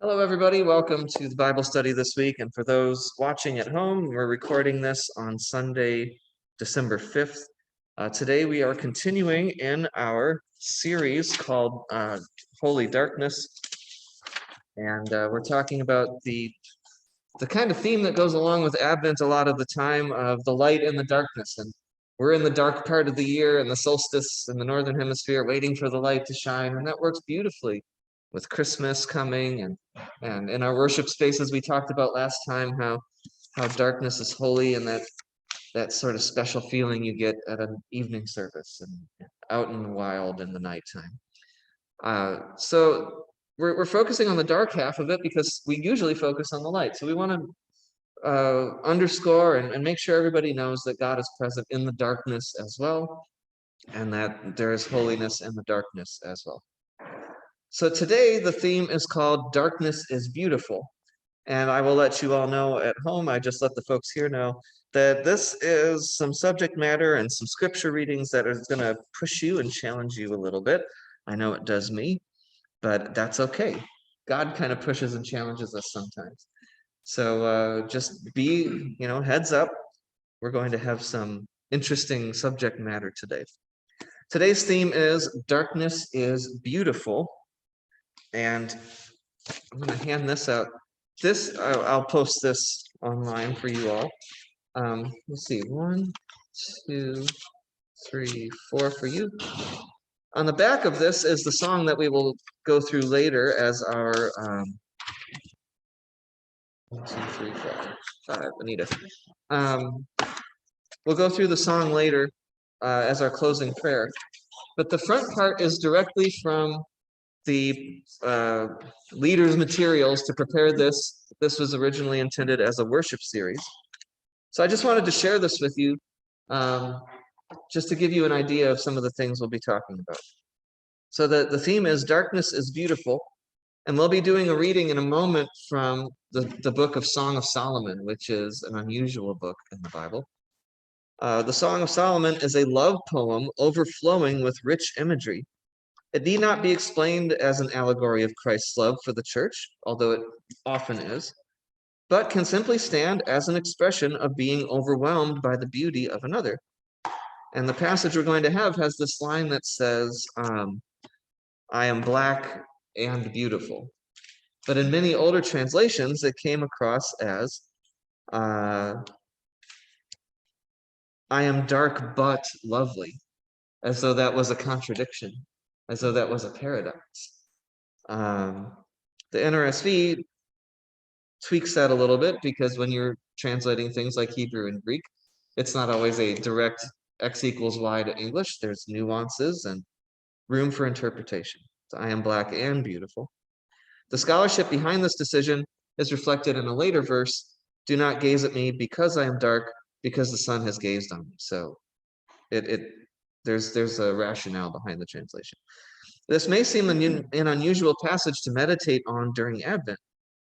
Hello, everybody. Welcome to the Bible study this week. And for those watching at home, we're recording this on Sunday, December 5th. Today, we are continuing in our series called Holy Darkness. And we're talking about the kind of theme that goes along with Advent a lot of the time of the light and the darkness. And we're in the dark part of the year and the solstice in the Northern Hemisphere, waiting for the light to shine. And that works beautifully with Christmas coming. And in our worship spaces, we talked about last time how darkness is holy and that sort of special feeling you get at an evening service and out in the wild in the nighttime. So we're focusing on the dark half of it because we usually focus on the light. So we want to underscore and make sure everybody knows that God is present in the darkness as well, and that there is holiness in the darkness as well. So today the theme is called Darkness is Beautiful. And I will let you all know at home, I just let the folks here know that this is some subject matter and some scripture readings that are going to push you and challenge you a little bit. I know it does me, but that's okay. God kind of pushes and challenges us sometimes. So just be, heads up. We're going to have some interesting subject matter today. Today's theme is Darkness is Beautiful. And I'm going to hand this out. I'll post this online for you all. Let's see, 1, 2, 3, 4 for you. On the back of this is the song that we will go through later as our 1, 2, 3, 4, 5. Anita. We'll go through the song later as our closing prayer. But the front part is directly from the leader's materials to prepare this. This was originally intended as a worship series. So I just wanted to share this with you, just to give you an idea of some of the things we'll be talking about. So the theme is Darkness is Beautiful, and we'll be doing a reading in a moment from the book of Song of Solomon, which is an unusual book in the Bible. The Song of Solomon is a love poem overflowing with rich imagery. It need not be explained as an allegory of Christ's love for the church, although it often is, but can simply stand as an expression of being overwhelmed by the beauty of another. And the passage we're going to have has this line that says, I am black and beautiful. But in many older translations, it came across as, I am dark but lovely, as though that was a contradiction, as though that was a paradox. The NRSV tweaks that a little bit because when you're translating things like Hebrew and Greek, it's not always a direct X equals Y to English. There's nuances and room for interpretation. So I am black and beautiful. The scholarship behind this decision is reflected in a later verse. Do not gaze at me because I am dark, because the sun has gazed on me. So there's a rationale behind the translation. This may seem an unusual passage to meditate on during Advent.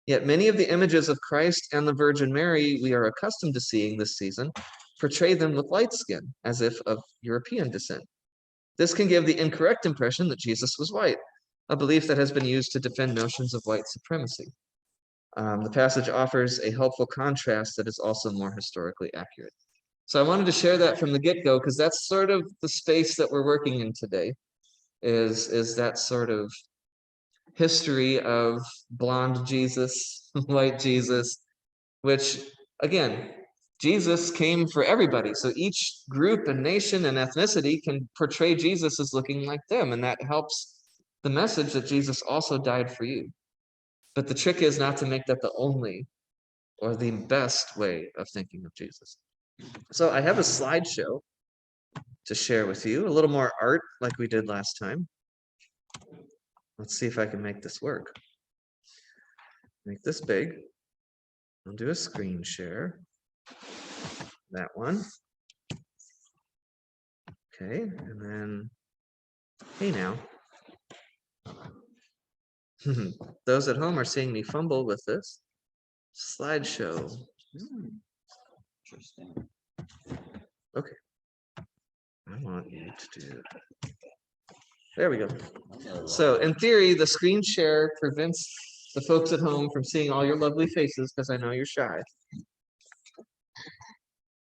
Yet many of the images of Christ and the Virgin Mary we are accustomed to seeing this season portray them with light skin, as if of European descent. This can give the incorrect impression that Jesus was white, a belief that has been used to defend notions of white supremacy. The passage offers a helpful contrast that is also more historically accurate. So I wanted to share that from the get-go because that's sort of the space that we're working in today, is that sort of history of blonde Jesus, white Jesus, which, again, Jesus came for everybody. So each group and nation and ethnicity can portray Jesus as looking like them, and that helps the message that Jesus also died for you. But the trick is not to make that the only or the best way of thinking of Jesus. So I have a slideshow to share with you, a little more art like we did last time. Let's see if I can make this work. Make this big. I'll do a screen share. That one. Okay, and then, hey now. Those at home are seeing me fumble with this slideshow. Interesting. Okay. I want you to do. There we go. So in theory, the screen share prevents the folks at home from seeing all your lovely faces, because I know you're shy.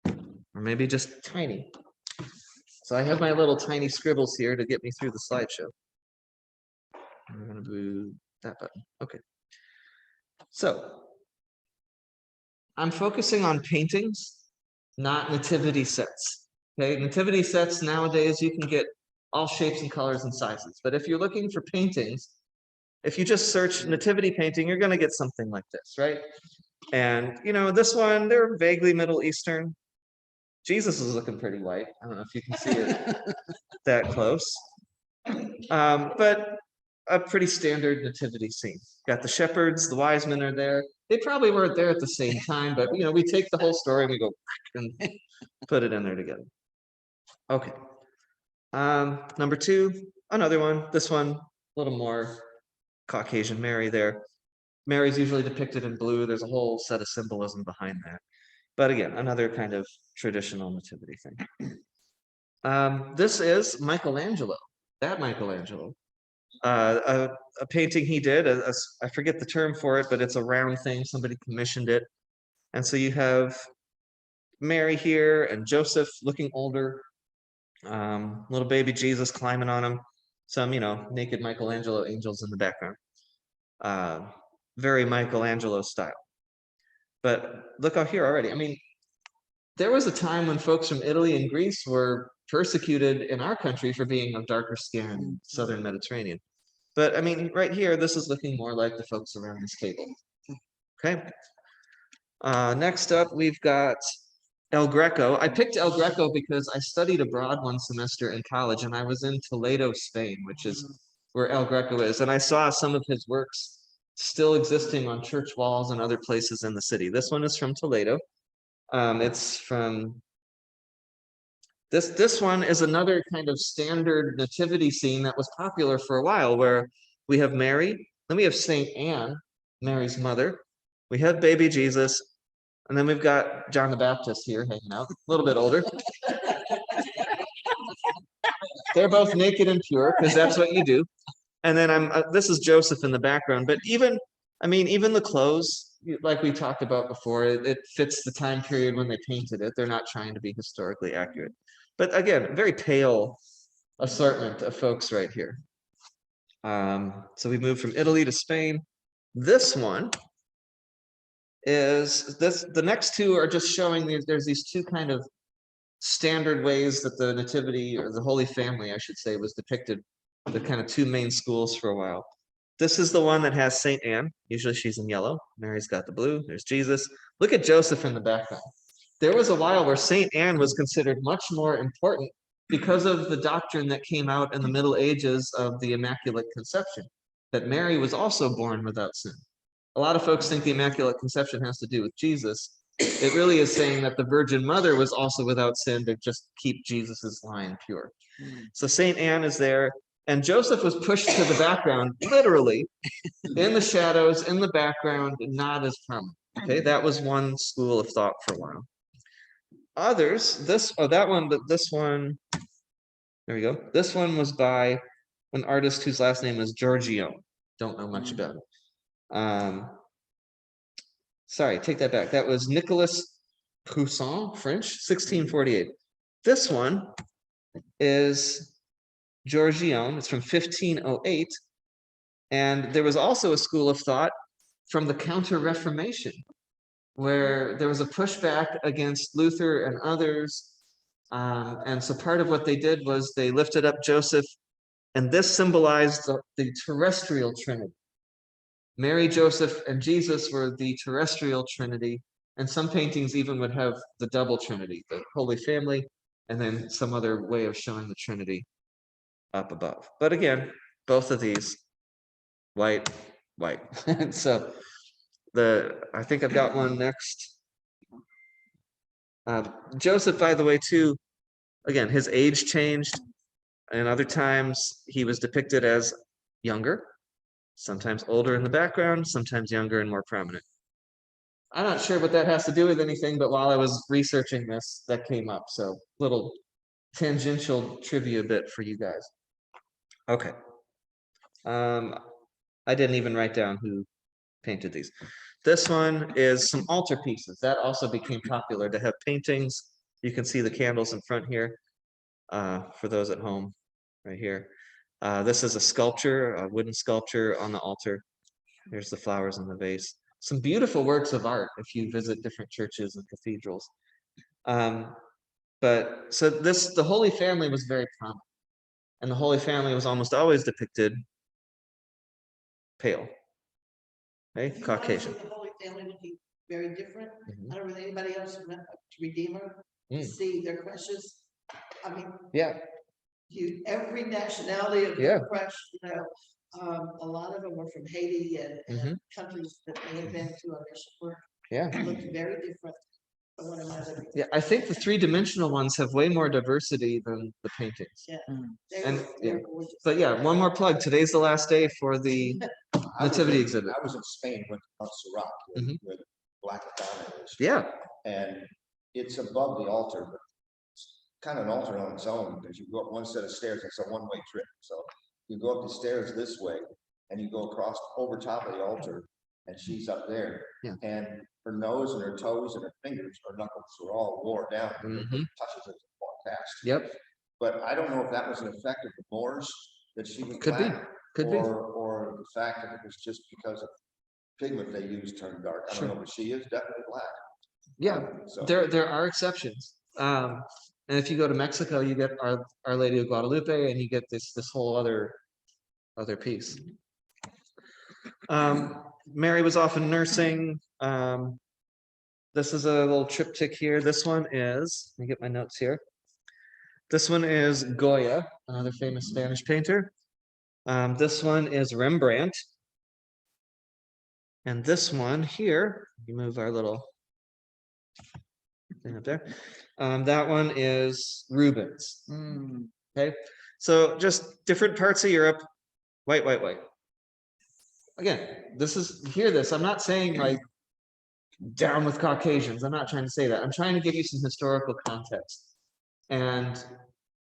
Or maybe just tiny. So I have my little tiny scribbles here to get me through the slideshow. I'm going to do that button. Okay. So I'm focusing on paintings, not nativity sets. Okay, nativity sets nowadays you can get all shapes and colors and sizes. But if you're looking for paintings, if you just search nativity painting, you're going to get something like this, right? And you know, this one, they're vaguely Middle Eastern. Jesus is looking pretty white. I don't know if you can see it that close. But a pretty standard nativity scene. Got the shepherds, the wise men are there. They probably weren't there at the same time, but you know, we take the whole story and we go and put it in there together. Okay. Number two, another one. This one, a little more Caucasian Mary there. Mary's usually depicted in blue. There's a whole set of symbolism behind that. But again, another kind of traditional nativity thing. This is Michelangelo, that Michelangelo. A painting he did, I forget the term for it, but it's a round thing. Somebody commissioned it. And so you have Mary here and Joseph looking older, little baby Jesus climbing on him, some, you know, naked Michelangelo angels in the background. Very Michelangelo style. But look out here already. I mean, there was a time when folks from Italy and Greece were persecuted in our country for being of darker skin, Southern Mediterranean. But I mean, right here, this is looking more like the folks around this table. Okay. Next up, we've got El Greco. I picked El Greco because I studied abroad one semester in college, and I was in Toledo, Spain, which is where El Greco is. And I saw some of his works still existing on church walls and other places in the city. This one is from Toledo. It's from this one is another kind of standard nativity scene that was popular for a while, where we have Mary, then we have Saint Anne, Mary's mother, we have baby Jesus, and then we've got John the Baptist here hanging out, a little bit older. They're both naked and pure, because that's what you do. And then this is Joseph in the background, but even, I mean, even the clothes, like we talked about before, it fits the time period when they painted it. They're not trying to be historically accurate. But again, very pale assortment of folks right here. So we moved from Italy to Spain. This one is, the next two are just showing there's these two kind of standard ways that the Nativity, or the Holy Family, I should say, was depicted, the kind of two main schools for a while. This is the one that has Saint Anne. Usually she's in yellow. Mary's got the blue. There's Jesus. Look at Joseph in the background. There was a while where Saint Anne was considered much more important because of the doctrine that came out in the Middle Ages of the Immaculate Conception, that Mary was also born without sin. A lot of folks think the Immaculate Conception has to do with Jesus. It really is saying that the Virgin Mother was also without sin to just keep Jesus's line pure. So Saint Anne is there, and Joseph was pushed to the background, literally, in the shadows, in the background, not as prominent. Okay, that was one school of thought for a while. Others, this one, there we go. This one was by an artist whose last name is Giorgione. Don't know much about it. Sorry, take that back. That was Nicolas Poussin, French, 1648. This one is Giorgione. It's from 1508. And there was also a school of thought from the Counter-Reformation, where there was a pushback against Luther and others. And so part of what they did was they lifted up Joseph, and this symbolized the terrestrial Trinity. Mary, Joseph, and Jesus were the terrestrial Trinity, and some paintings even would have the double Trinity, the Holy Family, and then some other way of showing the Trinity up above. But again, both of these, white, white. And so I think I've got one next. Joseph, by the way, too, again, his age changed, and other times he was depicted as younger, sometimes older in the background, sometimes younger and more prominent. I'm not sure what that has to do with anything, but while I was researching this, that came up. So little tangential trivia bit for you guys. Okay. I didn't even write down who painted these. This one is some altar pieces. That also became popular to have paintings. You can see the candles in front here for those at home, right here. This is a sculpture, a wooden sculpture on the altar. There's the flowers in the vase. Some beautiful works of art if you visit different churches and cathedrals. But so the Holy Family was very prominent. And the Holy Family was almost always depicted pale. Okay, Caucasian. The Holy Family would be very different. I don't know if anybody else who went to Redeemer see their crushes. I mean, every nationality of the crush, a lot of them were from Haiti and countries that they had been to on mission work. It looked very different from one another. Yeah, I think the three-dimensional ones have way more diversity than the paintings. But yeah, one more plug. Today's the last day for the Nativity exhibit. I was in Spain, went to Montserrat, where the Black Madonna is. Yeah. And it's above the altar, but it's kind of an altar on its own because you go up one set of stairs. It's a one-way trip. So you go up the stairs this way and you go across over top of the altar and she's up there. Yeah. And her nose and her toes and her fingers, her knuckles were all wore down. Touches it walk past. Yep. But I don't know if that was an effect of the Moors that she was Could black, be. Or the fact that it was just because of pigment they used turned dark. I don't know, but she is definitely black. Yeah, so there are exceptions. And if you go to Mexico, you get Our Lady of Guadalupe, and you get this whole other piece. Mary was often nursing. This is a little triptych here. This one is, let me get my notes here. This one is Goya, another famous Spanish painter. This one is Rembrandt. And this one here, you move our little thing up there. That one is Rubens. Okay, so just different parts of Europe, white. Again, hear this. I'm not saying like down with Caucasians. I'm not trying to say that. I'm trying to give you some historical context. And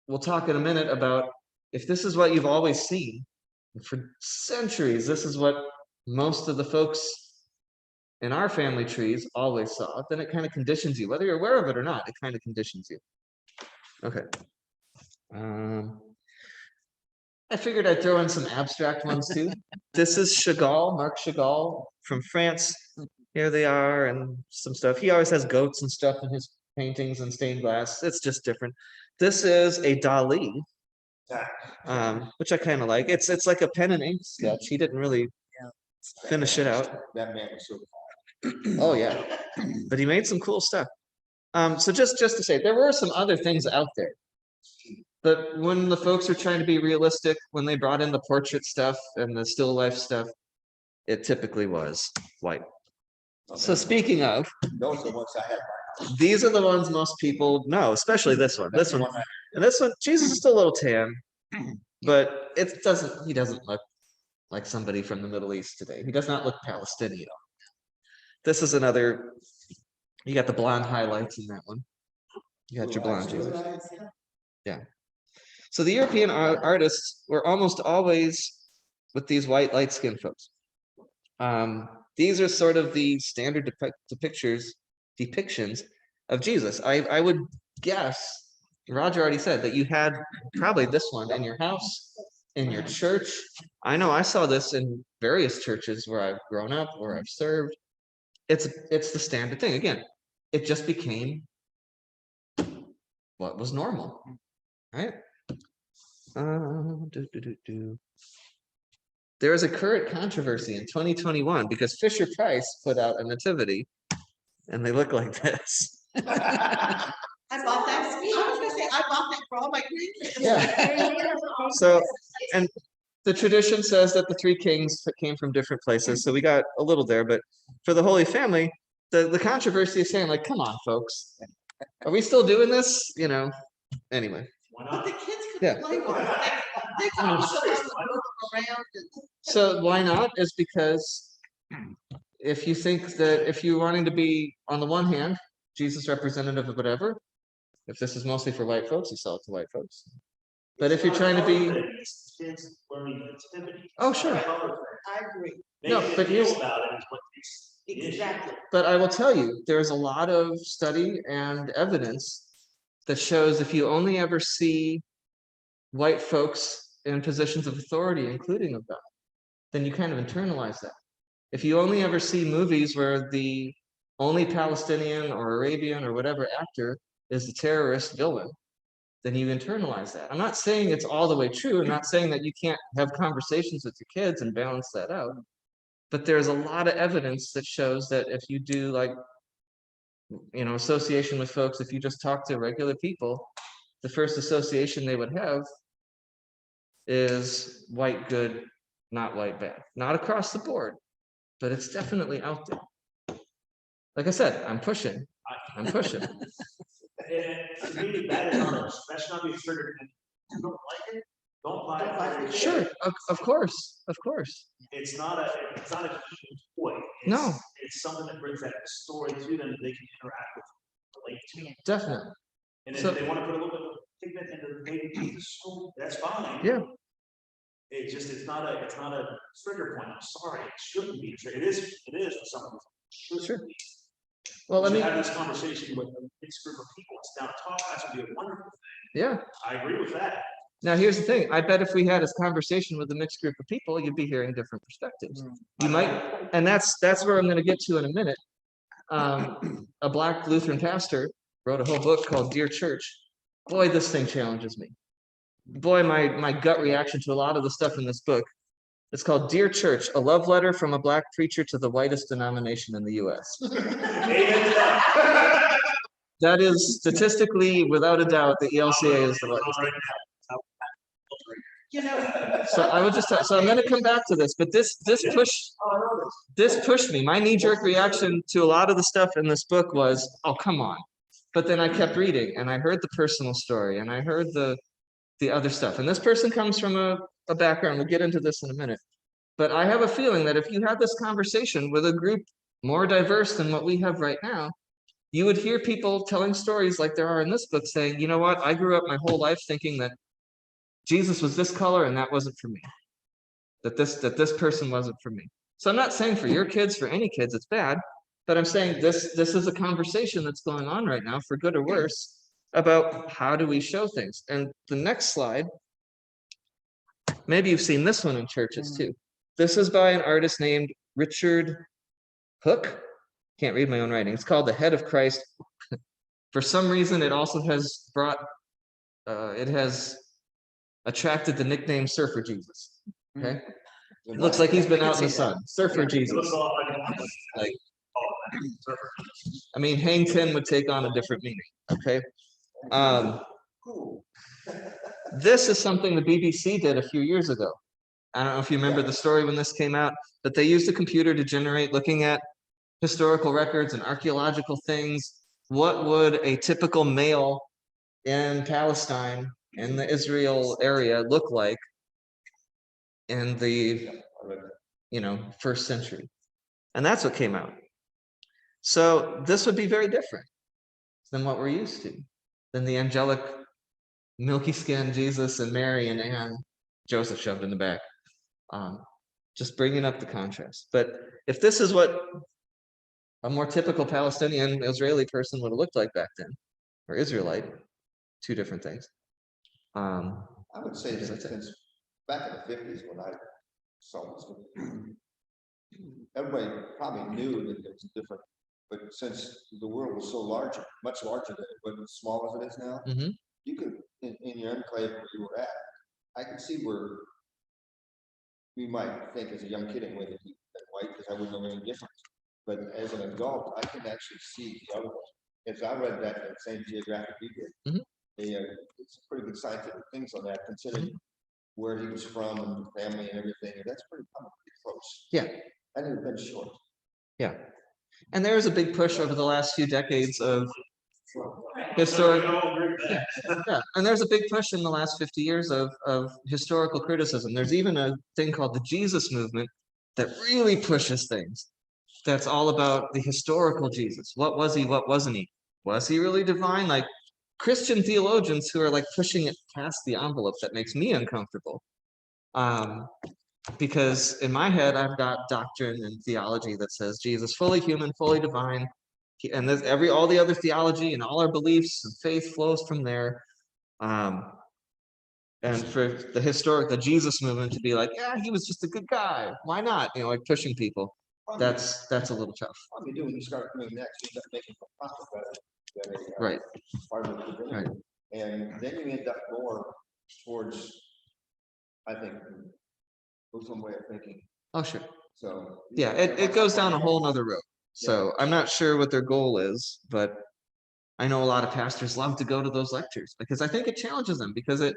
we'll talk in a minute about if this is what you've always seen for centuries, this is what most of the folks in our family trees always saw, then it kind of conditions you, whether you're aware of it or not, it kind of conditions you. Okay. I figured I'd throw in some abstract ones too. This is Chagall, Marc Chagall from France. Here they are and some stuff. He always has goats and stuff in his paintings and stained glass. It's just different. This is a Dali, which I kind of like. It's like a pen and ink sketch. He didn't really finish it out. that man was so Oh yeah, but he made some cool stuff. So just to say, there were some other things out there, but when the folks were trying to be realistic, when they brought in the portrait stuff and the still life stuff, it typically was white. So speaking of, those are the ones I had. these are the ones most people know, especially this one. This one, and this one. Jesus is still a little tan, but he doesn't look like somebody from the Middle East today. He does not look Palestinian. This is another. You got the blonde highlights in that one. You got your blonde Jesus. Yeah. So the European artists were almost always with these white, light-skinned folks. These are sort of the standard depictions of Jesus. I would guess, Roger already said that you had probably this one in your house, in your church. I know I saw this in various churches where I've grown up, where I've served. It's the standard thing. Again, it just became what was normal, right? There is a current controversy in 2021 because Fisher-Price put out a nativity, and they look like this. I bought that. I was gonna say I bought that for all my grandkids. Yeah. So, and the tradition says that the three kings came from different places, so we got a little there. But for the Holy Family, the controversy is saying, like, come on, folks, are we still doing this? You know. Anyway. But the kids could play with it. They could also around. So why not? Is because if you think that if you're wanting to be on the one hand, Jesus representative of whatever, if this is mostly for white folks, you sell it to white folks. But if you're trying to be, oh sure, I agree. no, but here's Exactly. But I will tell you, there's a lot of study and evidence that shows if you only ever see white folks in positions of authority, including of God, then you kind of internalize that. If you only ever see movies where the only Palestinian or Arabian or whatever actor is the terrorist villain, then you internalize that. I'm not saying it's all the way true. I'm not saying that you can't have conversations with your kids and balance that out. But there's a lot of evidence that shows that if you do like, association with folks, if you just talk to regular people, the first association they would have is white good, not white bad. Not across the board, but it's definitely out there. Like I said, I'm pushing. To me, that should not be a trigger. If you don't like it, don't buy it. Sure, of course. It's not a toy. No. It's something that brings that story to them that they can interact with, relate to. Definitely. And if they want to put a little bit of pigment into the baby Jesus story, that's fine. Yeah. It's not a trigger point. I'm sorry, it shouldn't be a trigger. It is for someone. Sure. Well, let me have this conversation with a mixed group of people. It's down to talk. That would be a wonderful thing. Yeah. I agree with that. Now, here's the thing. I bet if we had this conversation with a mixed group of people, you'd be hearing different perspectives. You might, and that's where I'm going to get to in a minute. A Black Lutheran pastor wrote a whole book called Dear Church. Boy, this thing challenges me. Boy, my gut reaction to a lot of the stuff in this book. It's called Dear Church, a love letter from a Black preacher to the whitest denomination in the U.S. That is statistically, without a doubt, the ELCA is the whitest. So I would just so I'm going to come back to this, but this pushed me. My knee-jerk reaction to a lot of the stuff in this book was, oh, come on. But then I kept reading and I heard the personal story and I heard the other stuff. And this person comes from a background, we'll get into this in a minute. But I have a feeling that if you had this conversation with a group more diverse than what we have right now, you would hear people telling stories like there are in this book saying, you know what, I grew up my whole life thinking that Jesus was this color and that wasn't for me. That this person wasn't for me. So I'm not saying for your kids, for any kids, it's bad, but I'm saying this is a conversation that's going on right now, for good or worse, about how do we show things. And the next slide, maybe you've seen this one in churches too. This is by an artist named Richard Hook. Can't read my own writing. It's called The Head of Christ. For some reason, it also has it has attracted the nickname Surfer Jesus. Okay. It looks like he's been out in the sun. Surfer Jesus. Like, I mean, hang 10 would take on a different meaning. Okay. This is something the BBC did a few years ago. I don't know if you remember the story when this came out, but they used a computer to generate, looking at historical records and archaeological things, what would a typical male in Palestine, in the Israel area, look like in the first century. And that's what came out. So this would be very different than what we're used to, than the angelic milky skinned Jesus and Mary and Anne, Joseph shoved in the back. Just bringing up the contrast. But if this is what a more typical Palestinian Israeli person would have looked like back then, or Israelite, two different things. I would say that since back in the 50s when I saw this, everybody probably knew that it was different. But since the world was so large, much larger than it was, as small as it is now, you could, in your enclave where you were at, I could see where we might think as a young kid anyway that white, because I wouldn't know any difference. But as an adult, I can actually see the other one. As I read that same geographic you did, it's pretty good scientific things on that, considering where he was from and the family and everything. And that's pretty close. Yeah. And it had been short. Yeah. And there is a big push over the last few decades of historical. Yeah. And there's a big push in the last 50 years of historical criticism. There's even a thing called the Jesus movement that really pushes things. That's all about the historical Jesus. What was he? What wasn't he? Was he really divine? Like Christian theologians who are like pushing it past the envelope, that makes me uncomfortable. because in my head, I've got doctrine and theology that says Jesus fully human, fully divine. And there's all the other theology and all our beliefs and faith flows from there. And for the Jesus movement to be like, yeah, he was just a good guy. Why not? You know, like pushing people. That's a little tough. What you do when you start doing that, you end up making a profit than a Right. part of the divinity. Right. And then you end up more towards, I think, Muslim way of thinking. Oh, sure. So yeah, it goes down a whole nother road. So I'm not sure what their goal is, but I know a lot of pastors love to go to those lectures because I think it challenges them because it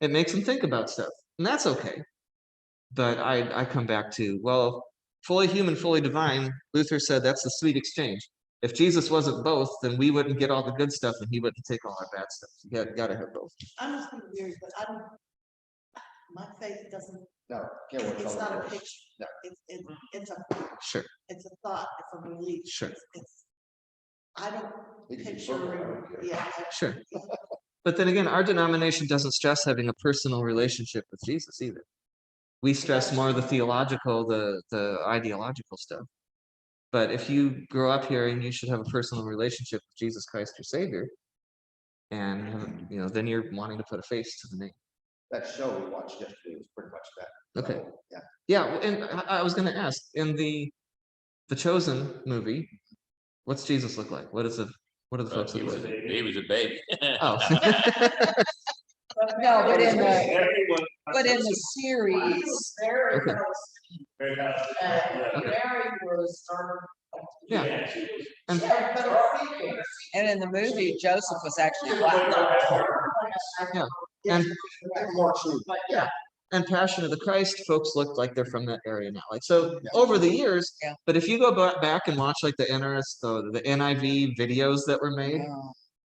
makes them think about stuff, and that's okay. But I come back to, well, fully human, fully divine. Luther said that's the sweet exchange. If Jesus wasn't both, then we wouldn't get all the good stuff, and he wouldn't take all our bad stuff. You got to have both. I'm just being weird, but I don't. My faith doesn't. no, can't watch It's all not the a words. picture. No. It's a. Sure. It's a thought. It's a belief. Sure. It's. I don't It can be picture. purple, I don't care. Yeah. Sure. But then again, our denomination doesn't stress having a personal relationship with Jesus either. We stress more the theological, the ideological stuff. But if you grow up here and you should have a personal relationship with Jesus Christ, your Savior, and you know, then you're wanting to put a face to the name. That show we watched yesterday was pretty much that. Okay. So, yeah. Yeah, and I was going to ask, in the Chosen movie, what's Jesus look like? What are the folks look like? He was a baby. Oh. No, but in the, Everyone. but in the series, Okay. Mary was, Yeah. And and in the movie, Joseph was actually black. yeah. And and Passion of the Christ, folks look like they're from that area now. Like, so over the years, Yeah. but if you go back and watch like the NIV videos that were made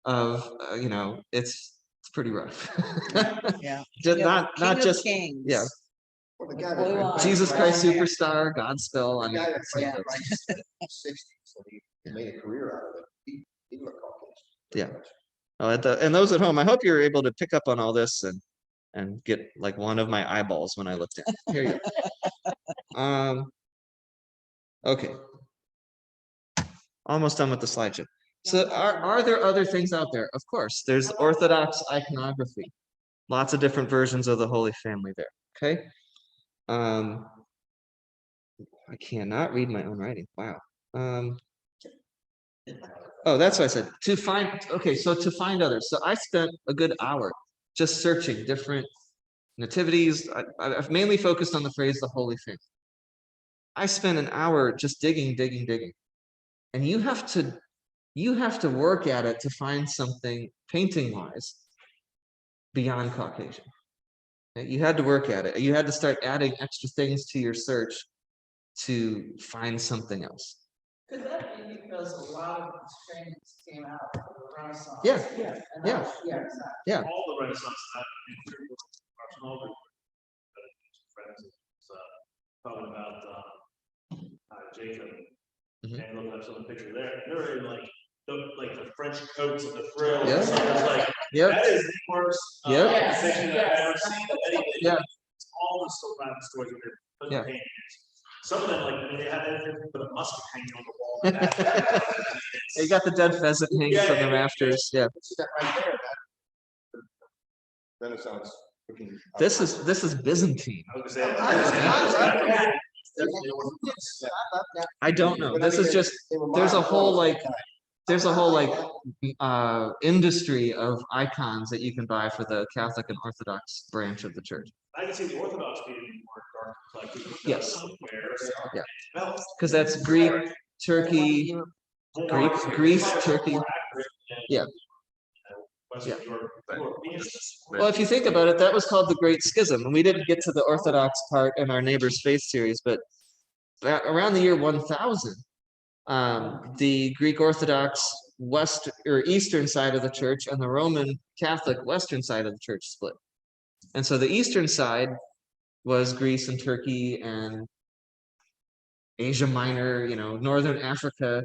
of, you know, it's pretty rough. Yeah. Just King not of just, Kings. yeah. Well, the guy Blue that eyes. Jesus Christ Superstar, Godspell. I the mean, guy that it's like played those. Christ in the 60s, so he made a career out of it. He looked Caucasian. Yeah. Oh, and those at home, I hope you're able to pick up on all this and get like one of my eyeballs when I looked in. Here you go. Okay. Almost done with the slideshow. So are there other things out there? Of course, there's Orthodox iconography. Lots of different versions of the Holy Family there. Okay. I cannot read my own writing. Wow. Oh, that's what I said. To find others. So I spent a good hour just searching different nativities. I've mainly focused on the phrase the Holy Family. I spent an hour just digging. And you have to work at it to find something painting-wise beyond Caucasian. You had to work at it. You had to start adding extra things to your search to find something else. Could that be because a lot of these paintings came out of the Renaissance? Yeah. And Yeah. Yeah. All the Renaissance stuff. Friends, talking about Jacob, Mhm. and looking up some of the pictures there. They're in like the French coats and the frills. Yeah. And stuff. It's like Yep. that is the worst Yep. depiction I've ever seen of anything. Yeah. It's all the stories where they're putting Yeah. paintings. Some of them, like, I mean, they had everything but a musket hanging on the wall. You got the dead pheasant hanging from the rafters. Yeah. See that right there, that Renaissance looking. This is Byzantine. I was gonna say, I don't know. This is just there's a whole industry of icons that you can buy for the Catholic and Orthodox branch of the church. I can see the Orthodox being more dark, like Yes. somewhere. Yeah. Well, Because that's Greek, Turkey, Greece, Turkey. Yeah. Western Europe, Well, if you think about it, that was called the Great Schism, and we didn't get to the Orthodox part in our Neighbor's Faith series, but around the year 1000, the Greek Orthodox west or eastern side of the church and the Roman Catholic western side of the church split. And so the eastern side was Greece and Turkey and Asia Minor, you know, Northern Africa,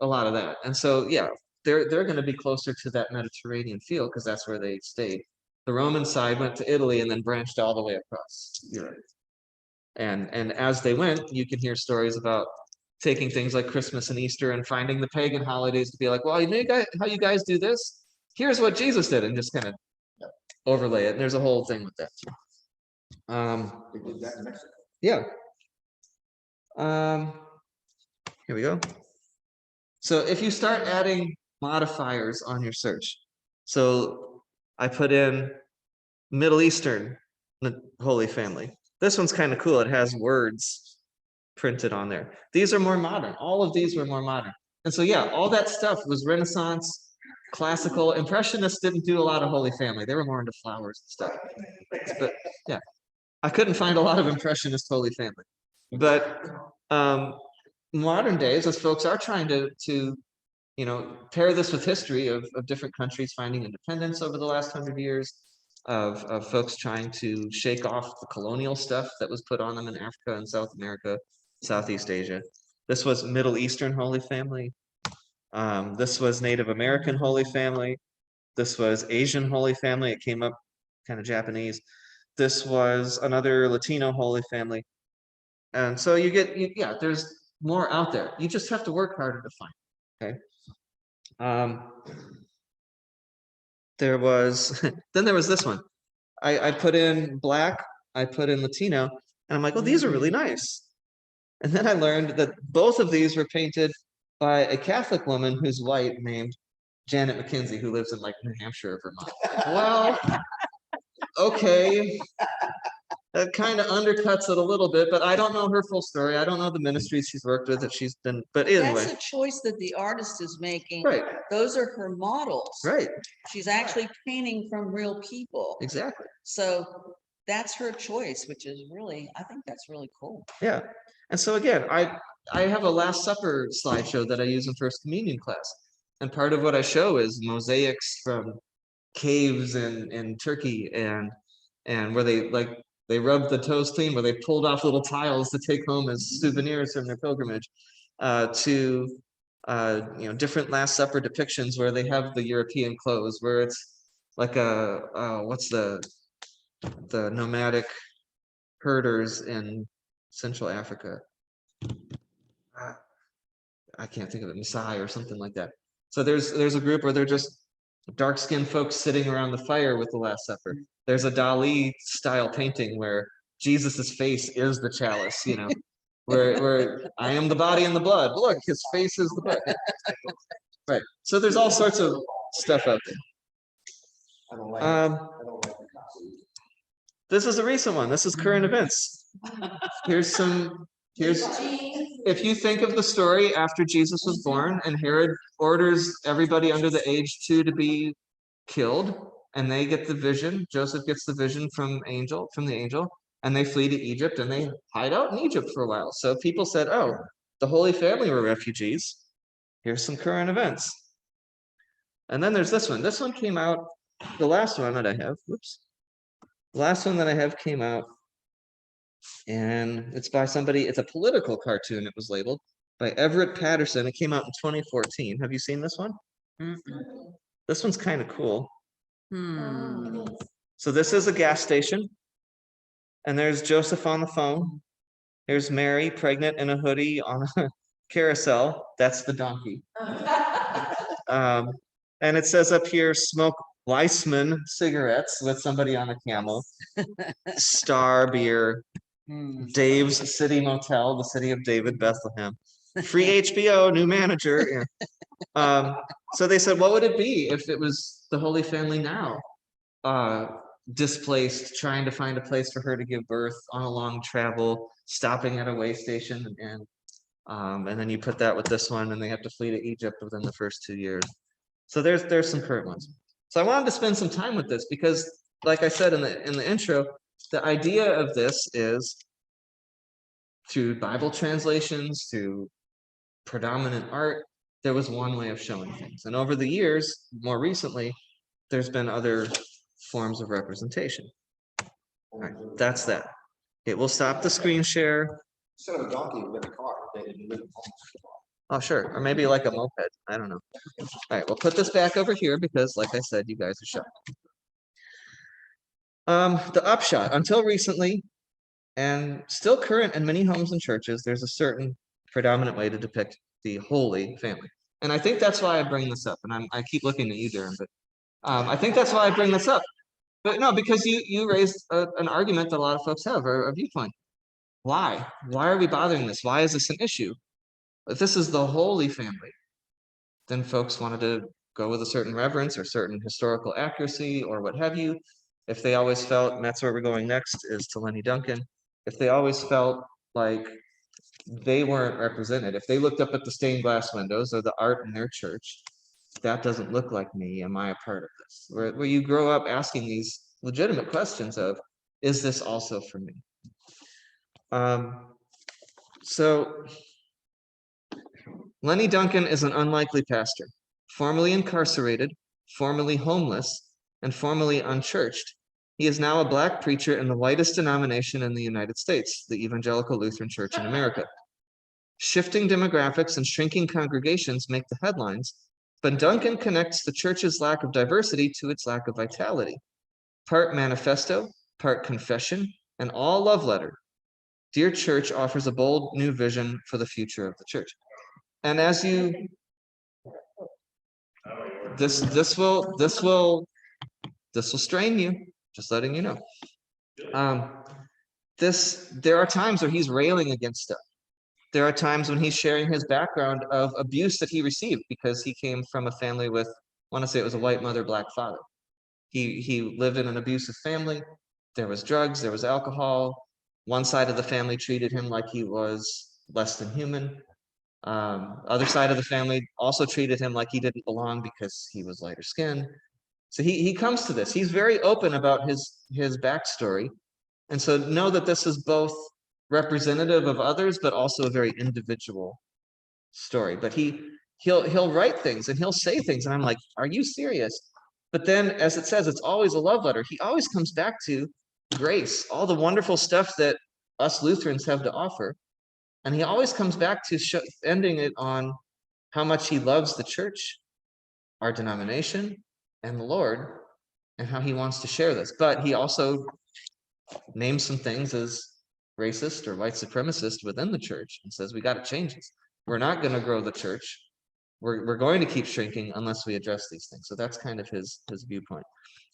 a lot of that. And so, yeah, they're going to be closer to that Mediterranean field because that's where they stayed. The Roman side went to Italy and then branched all the way across Europe. And as they went, you can hear stories about taking things like Christmas and Easter and finding the pagan holidays to be like, well, you know, how you guys do this? Here's what Jesus did, and just kind of overlay it. And there's a whole thing with that too. They did that in Mexico. Yeah. Here we go. So if you start adding modifiers on your search, so I put in Middle Eastern Holy Family. This one's kind of cool. It has words printed on there. These are more modern. All of these were more modern. And so, yeah, all that stuff was Renaissance, classical. Impressionists didn't do a lot of Holy Family. They were more into flowers and stuff. But yeah, I couldn't find a lot of Impressionist Holy Family. But modern days, as folks are trying to you know, pair this with history of different countries finding independence over the last 100 years, of folks trying to shake off the colonial stuff that was put on them in Africa and South America, Southeast Asia. This was Middle Eastern Holy Family. This was Native American Holy Family. This was Asian Holy Family. It came up kind of Japanese. This was another Latino Holy Family. And so you get, yeah, there's more out there. You just have to work harder to find, okay? There was, then there was this one. I put in Black, I put in Latino, and I'm like, oh, these are really nice. And then I learned that both of these were painted by a Catholic woman who's white named Janet McKenzie, who lives in like New Hampshire or Vermont. Well, okay. That kind of undercuts it a little bit, but I don't know her full story. I don't know the ministries she's worked with, if she's been, but anyway. That's a choice that the artist is making. Right. Those are her models. Right. She's actually painting from real people. Exactly. So that's her choice, which is really, I think that's really cool. Yeah. And so again, I have a Last Supper slideshow that I use in First Communion class. And part of what I show is mosaics from caves in Turkey and where they rubbed the toes clean, where they pulled off little tiles to take home as souvenirs from their pilgrimage, to you know, different Last Supper depictions where they have the European clothes, where it's like what's the nomadic herders in Central Africa. I can't think of it, Maasai or something like that. So there's a group where they're just dark-skinned folks sitting around the fire with the Last Supper. There's a Dali style painting where Jesus's face is the chalice, you know, where I am the body and the blood. Look, his face is the blood. Right. So there's all sorts of stuff out there. I don't like the costume. This is a recent one. This is current events. Here's if you think of the story after Jesus was born and Herod orders everybody under the age 2 to be killed, and they get the vision, Joseph gets the vision from the angel, and they flee to Egypt and they hide out in Egypt for a while. So people said, oh, the Holy Family were refugees. Here's some current events. And then there's this one. This one came out, the last one that I have, whoops. The last one that I have came out, and it's by somebody, it's a political cartoon, it was labeled, by Everett Patterson. It came out in 2014. Have you seen this one? This one's kind of cool. So this is a gas station, and there's Joseph on the phone. There's Mary, pregnant in a hoodie on a carousel. That's the donkey. And it says up here, smoke Weissman cigarettes with somebody on a camel. Star Beer. Dave's City Motel, the City of David, Bethlehem. Free HBO, new manager. Yeah. So they said, what would it be if it was the Holy Family now? Displaced, trying to find a place for her to give birth on a long travel, stopping at a way station, and then you put that with this one, and they have to flee to Egypt within the first 2 years. So there's some current ones. So I wanted to spend some time with this because, like I said in the intro, the idea of this is through Bible translations, through predominant art, there was one way of showing things. And over the years, more recently, there's been other forms of representation. All right, that's that. Okay, we'll stop the screen share. Instead of a donkey with a car, they didn't live in Oh, sure. Or maybe like a moped. I don't know. All right, we'll put this back over here because, like I said, you guys are shocked. The upshot, until recently, And still current in many homes and churches, there's a certain predominant way to depict the Holy Family. And I think that's why I bring this up. And I keep looking at you, Darren, but I think that's why I bring this up. But no, because you raised an argument that a lot of folks have, or a viewpoint. Why? Why are we bothering this? Why is this an issue? If this is the Holy Family, then folks wanted to go with a certain reverence or certain historical accuracy or what have you. If they always felt, and that's where we're going next, is to Lenny Duncan, if they always felt like they weren't represented, if they looked up at the stained glass windows or the art in their church, that doesn't look like me, am I a part of this? Where you grow up asking these legitimate questions of, is this also for me? So Lenny Duncan is an unlikely pastor, formerly incarcerated, formerly homeless, and formerly unchurched. He is now a Black preacher in the whitest denomination in the United States, the Evangelical Lutheran Church in America. Shifting demographics and shrinking congregations make the headlines, but Duncan connects the church's lack of diversity to its lack of vitality. Part manifesto, part confession, and all love letter. Dear Church offers a bold new vision for the future of the church. And as you, this will strain you, just letting you know. There are times where he's railing against stuff. There are times when he's sharing his background of abuse that he received because he came from a family with, I want to say it was a white mother, Black father. He lived in an abusive family. There was drugs, there was alcohol. One side of the family treated him like he was less than human. Other side of the family also treated him like he didn't belong because he was lighter skinned. So he comes to this. He's very open about his backstory. And so know that this is both representative of others, but also a very individual story. But he'll write things and he'll say things. And I'm like, are you serious? But then, as it says, it's always a love letter. He always comes back to grace, all the wonderful stuff that us Lutherans have to offer. And he always comes back to ending it on how much he loves the church, our denomination, and the Lord, and how he wants to share this. But he also names some things as racist or white supremacist within the church and says, we got to change this. We're not going to grow the church. We're going to keep shrinking unless we address these things. So that's kind of his viewpoint.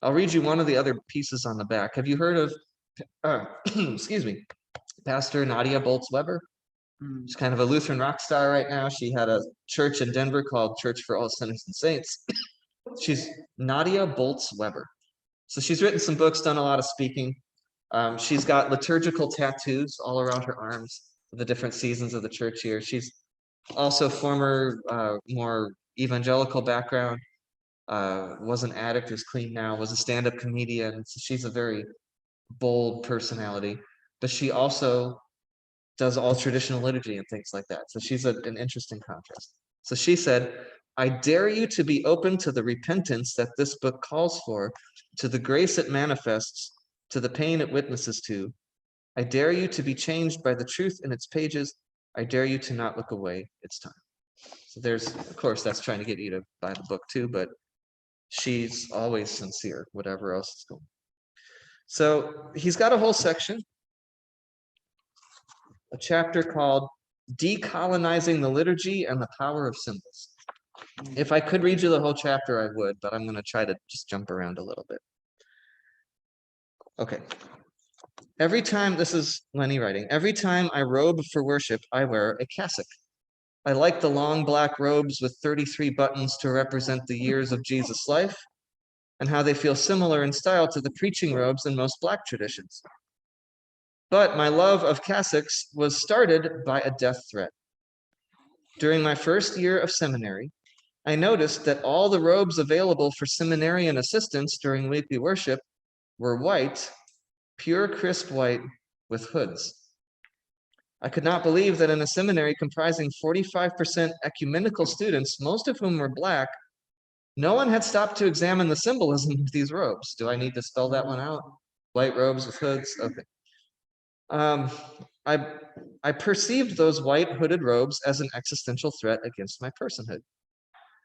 I'll read you one of the other pieces on the back. Have you heard of, excuse me, Pastor Nadia Bolz-Weber? She's kind of a Lutheran rock star right now. She had a church in Denver called Church for All Sinners and Saints. She's Nadia Bolz-Weber. So she's written some books, done a lot of speaking. She's got liturgical tattoos all around her arms of the different seasons of the church year. She's also former, more evangelical background, was an addict, who's clean now, was a stand-up comedian. So she's a very bold personality, but she also does all traditional liturgy and things like that. So she's an interesting contrast. So she said, I dare you to be open to the repentance that this book calls for, to the grace it manifests, to the pain it witnesses to. I dare you to be changed by the truth in its pages. I dare you to not look away. It's time. So there's, of course, that's trying to get you to buy the book too, but she's always sincere, whatever else is going on. So he's got a whole section, a chapter called Decolonizing the Liturgy and the Power of Symbols. If I could read you the whole chapter, I would, but I'm going to try to just jump around a little bit. Okay. Every time, this is Lenny writing, every time I robe for worship, I wear a cassock. I like the long black robes with 33 buttons to represent the years of Jesus' life and how they feel similar in style to the preaching robes in most Black traditions. But my love of cassocks was started by a death threat. During my first year of seminary, I noticed that all the robes available for seminarian assistants during weekly worship were white, pure crisp white with hoods. I could not believe that in a seminary comprising 45% ecumenical students, most of whom were Black, no one had stopped to examine the symbolism of these robes. Do I need to spell that one out? White robes with hoods? Okay. I perceived those white hooded robes as an existential threat against my personhood.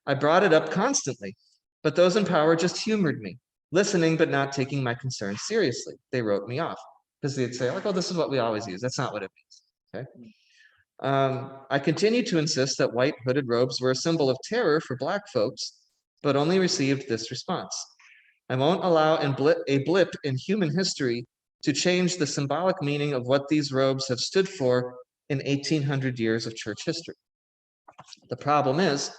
I brought it up constantly, but those in power just humored me, listening but not taking my concerns seriously. They wrote me off, because they'd say like, oh, this is what we always use. That's not what it means. Okay. I continue to insist that white hooded robes were a symbol of terror for Black folks, but only received this response. I won't allow a blip in human history to change the symbolic meaning of what these robes have stood for in 1800 years of church history. The problem is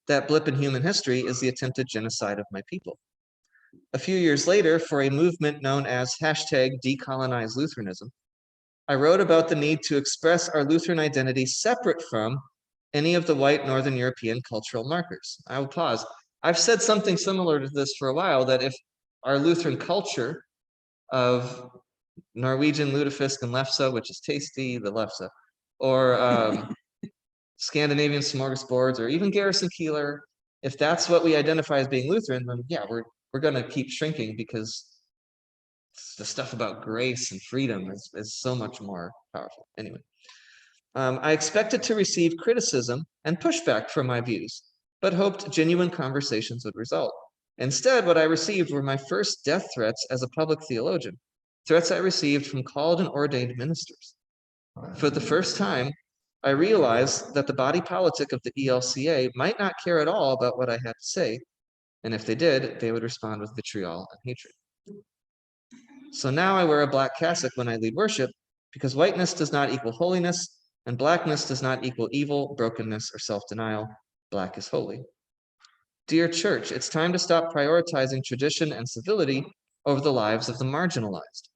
that blip in human history is the attempted genocide of my people. A few years later, for a movement known as #decolonizelutheranism, I wrote about the need to express our Lutheran identity separate from any of the white Northern European cultural markers. I will pause. I've said something similar to this for a while, that if our Lutheran culture of Norwegian lutefisk and lefse, which is tasty, the lefse, or Scandinavian smorgasbords, or even Garrison Keeler, if that's what we identify as being Lutheran, then yeah, we're going to keep shrinking, because the stuff about grace and freedom is so much more powerful. Anyway, I expected to receive criticism and pushback from my views, but hoped genuine conversations would result. Instead, what I received were my first death threats as a public theologian, threats I received from called and ordained ministers. For the first time, I realized that the body politic of the ELCA might not care at all about what I had to say, and if they did, they would respond with vitriol and hatred. So now I wear a black cassock when I lead worship, because whiteness does not equal holiness, and blackness does not equal evil, brokenness, or self-denial. Black is holy. Dear church, it's time to stop prioritizing tradition and civility over the lives of the marginalized.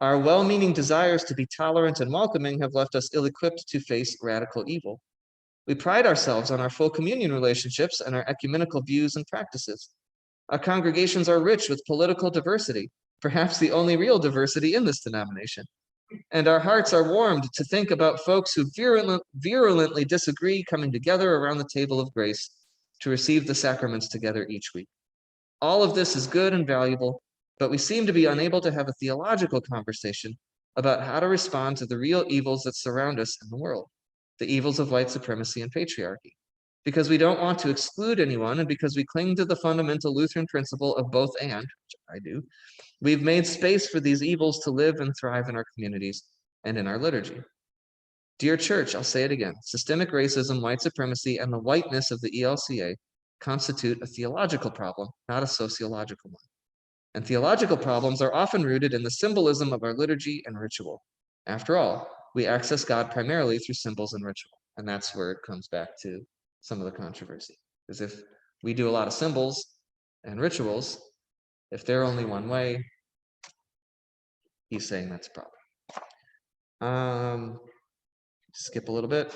Our well-meaning desires to be tolerant and welcoming have left us ill-equipped to face radical evil. We pride ourselves on our full communion relationships and our ecumenical views and practices. Our congregations are rich with political diversity, perhaps the only real diversity in this denomination. And our hearts are warmed to think about folks who virulently disagree coming together around the table of grace to receive the sacraments together each week. All of this is good and valuable, but we seem to be unable to have a theological conversation about how to respond to the real evils that surround us in the world, the evils of white supremacy and patriarchy. Because we don't want to exclude anyone, and because we cling to the fundamental Lutheran principle of both and, which I do, we've made space for these evils to live and thrive in our communities and in our liturgy. Dear church, I'll say it again, systemic racism, white supremacy, and the whiteness of the ELCA constitute a theological problem, not a sociological one. And theological problems are often rooted in the symbolism of our liturgy and ritual. After all, we access God primarily through symbols and ritual. And that's where it comes back to some of the controversy. Because if we do a lot of symbols and rituals, if they're only one way, he's saying that's a problem. Skip a little bit.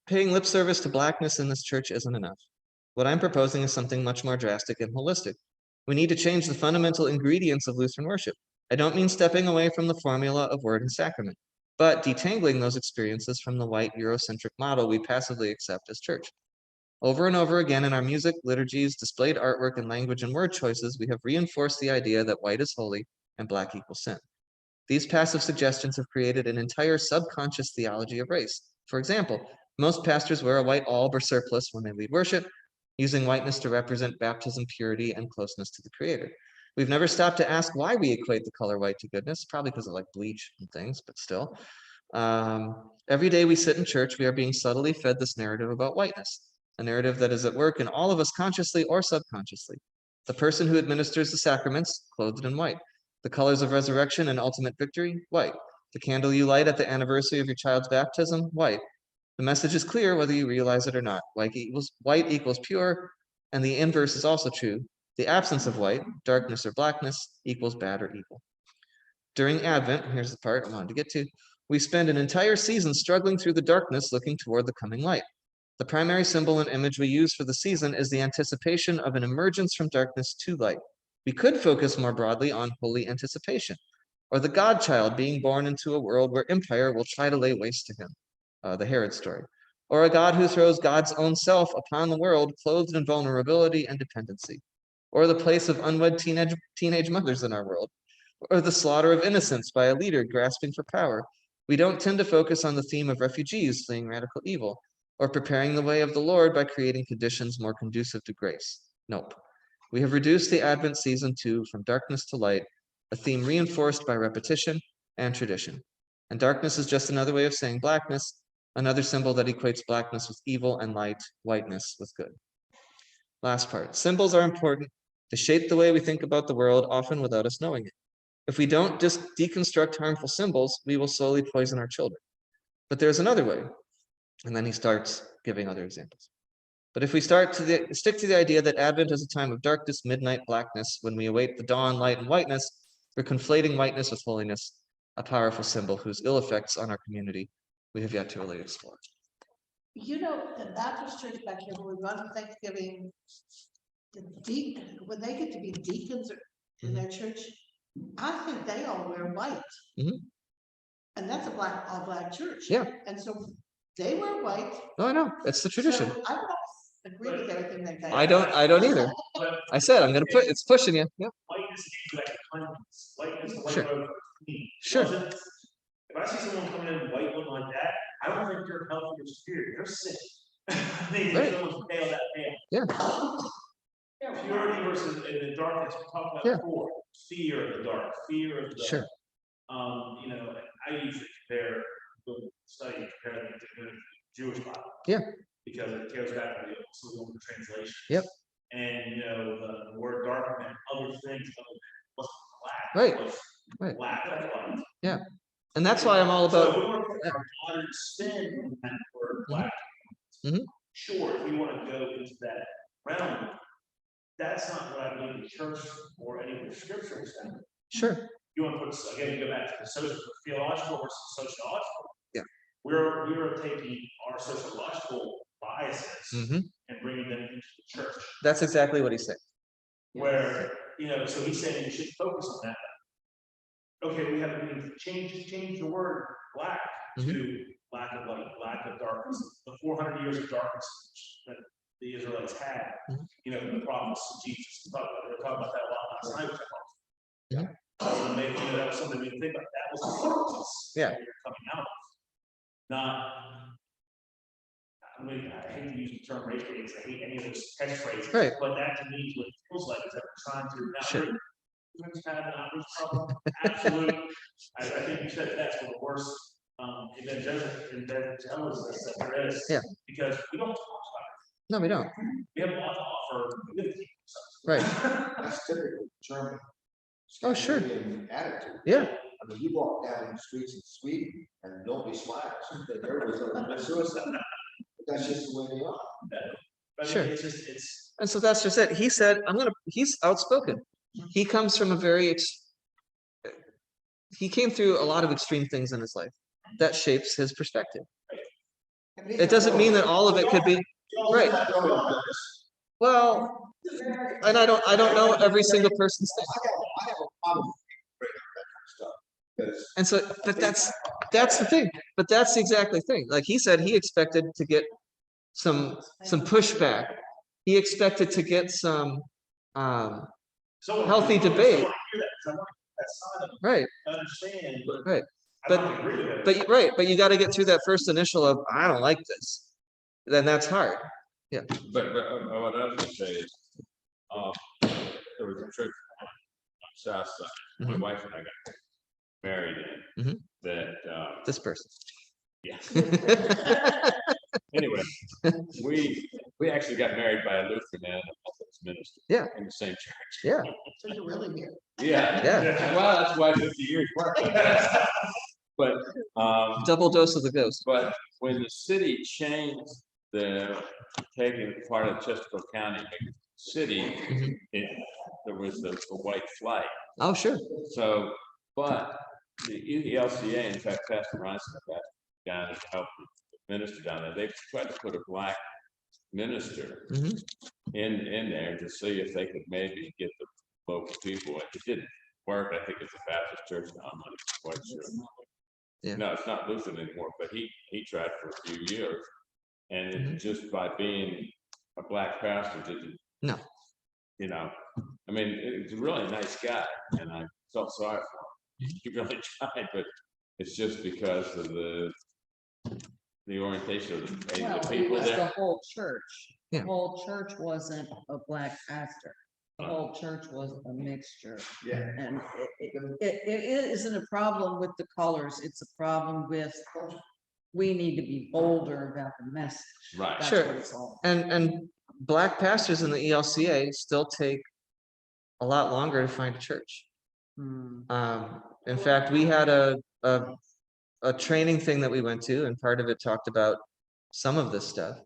Paying lip service to blackness in this church isn't enough. What I'm proposing is something much more drastic and holistic. We need to change the fundamental ingredients of Lutheran worship. I don't mean stepping away from the formula of word and sacrament, but detangling those experiences from the white Eurocentric model we passively accept as church. Over and over again in our music, liturgies, displayed artwork, and language and word choices, we have reinforced the idea that white is holy and black equals sin. These passive suggestions have created an entire subconscious theology of race. For example, most pastors wear a white alb or surplice when they lead worship, using whiteness to represent baptism, purity, and closeness to the Creator. We've never stopped to ask why we equate the color white to goodness, probably because of like bleach and things, but still. Every day we sit in church, we are being subtly fed this narrative about whiteness, a narrative that is at work in all of us consciously or subconsciously. The person who administers the sacraments, clothed in white. The colors of resurrection and ultimate victory, white. The candle you light at the anniversary of your child's baptism, white. The message is clear whether you realize it or not. White equals pure, and the inverse is also true. The absence of white, darkness or blackness, equals bad or evil. During Advent, here's the part I wanted to get to, we spend an entire season struggling through the darkness looking toward the coming light. The primary symbol and image we use for the season is the anticipation of an emergence from darkness to light. We could focus more broadly on holy anticipation, or the God-child being born into a world where empire will try to lay waste to him, the Herod story, or a God who throws God's own self upon the world clothed in vulnerability and dependency, or the place of unwed teenage mothers in our world, or the slaughter of innocents by a leader grasping for power. We don't tend to focus on the theme of refugees fleeing radical evil. or preparing the way of the Lord by creating conditions more conducive to grace. Nope. We have reduced the Advent season to From Darkness to Light, a theme reinforced by repetition and tradition. And darkness is just another way of saying blackness, another symbol that equates blackness with evil and light, whiteness with good. Last part. Symbols are important to shape the way we think about the world, often without us knowing it. If we don't just deconstruct harmful symbols, we will slowly poison our children. But there's another way. And then he starts giving other examples. But if we stick to the idea that Advent is a time of darkness, midnight, blackness, when we await the dawn, light, and whiteness, we're conflating whiteness with holiness, a powerful symbol whose ill effects on our community we have yet to really explore. You know, the Baptist church back here, when we run Thanksgiving, when they get to be deacons in their church, I think they all wear white. And that's a all black church. Yeah. And so they wear white. No, I know. It's the tradition. So I don't agree with everything that guy. I don't either. I said I'm gonna put it's pushing you. Yeah. Whiteness is like cleanliness. Whiteness is Sure. like Sure. If I see someone coming in white looking like that, I don't think they're healthy or spirit. They're sick. They need someone's pale that pale. Yeah. Purity versus in the darkness. We talk about before. Fear of the dark. Fear of the dark. Sure. You know, I usually compare the study compare them to the Jewish Bible. Yeah. Because it goes back to the older translation. Yep. And you know, the word dark meant other things other than what's black. Right. Black and white. Yeah. And that's why I'm all about. So we want to put our modern spin on that word black. Sure, if we want to go into that realm, that's not what I believe the church or any of the scriptures say. Sure. You want to put again, you go back to the social, theological versus sociological. Yeah. We're taking our sociological biases and bringing them into the church. That's exactly what he said. Where, you know, so he's saying you should focus on that. Okay, we have to change the word black to black and white, black of darkness. The 400 years of darkness that the Israelites had, you know, the prophets of Jesus. They're talking about that a lot last night, which I thought. So maybe, you know, that was something we think about. That was the darkness that we were coming out of. Not, I mean, I hate to use the term race baiting, I hate any of those catchphrases, but that to me is what it feels like is that we're trying to now kind of an outreach problem. Absolutely. I think you said that's one of the worst evangelism that there is. Yeah. Because we don't talk about it. No, we don't. We have a lot to offer with people. Right. That's typical German. Oh, sure. Attitude. Yeah. I mean, you walk down the streets in Sweden and nobody smiles. Everybody's going to commit suicide. But that's just the way they are. But sure. It's and so that's just it. He said, he's outspoken. He comes from he came through a lot of extreme things in his life that shapes his perspective. It doesn't mean that all of it could be right. Well, and I don't know every single person's thing. I have a problem with that kind of stuff. And so, but that's the thing. But that's the exactly thing. Like he said, he expected to get some pushback. He expected to get some healthy debate. Right. Understand. Right. But you got to get through that first initial of I don't like this. Then that's hard. Yeah. But what I was going to say is, there was a church on the south side. My wife and I got married in that. This person. Yeah. Anyway, we actually got married by a Lutheran and a Methodist minister. Yeah. In the same church. Yeah. So you're really here. Yeah. Well, that's why 50 years worked. But double dose of the ghost. But when the city changed taking part of Chesterfield County city, there was the white flag. Oh, sure. So, but the ELCA, in fact, Pastor Ronson, down to help the minister down there, they tried to put a black minister in there to see if they could maybe get the local people. It didn't work. I think it's a Baptist church now. I'm not quite sure. Yeah. No, it's not Lutheran anymore, but he tried for a few years. And just by being a black pastor didn't. No. You know, I mean, it's a really nice guy, and I felt sorry for him. He really tried, but it's just because of the the orientation of the Well, it people was the there? whole church. The Yeah. whole church wasn't a black pastor. The whole church was a mixture. Yeah. And it isn't a problem with the colors, it's a problem with, we need to be bolder about the message. Right. That's Sure. what it's all. And black pastors in the ELCA still take a lot longer to find a church. In fact, we had a training thing that we went to, and part of it talked about some of this stuff.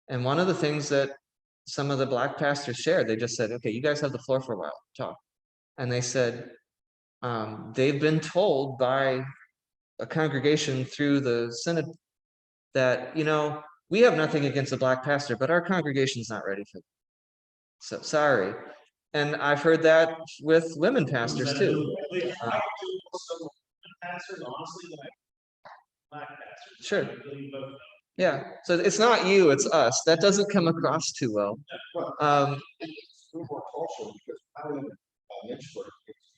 And one of the things that some of the black pastors shared, they just said, okay, you guys have the floor for a while, talk. And they said, they've been told by a congregation through the synod that, you know, we have nothing against a black pastor, but our congregation's not ready for it. So sorry. And I've heard that with women pastors too. Pastors, honestly, like black pastors. Sure. Really vote no. Yeah, so it's not you, it's us. That doesn't come across too well. It's a little more cultural because I live in Lynchburg.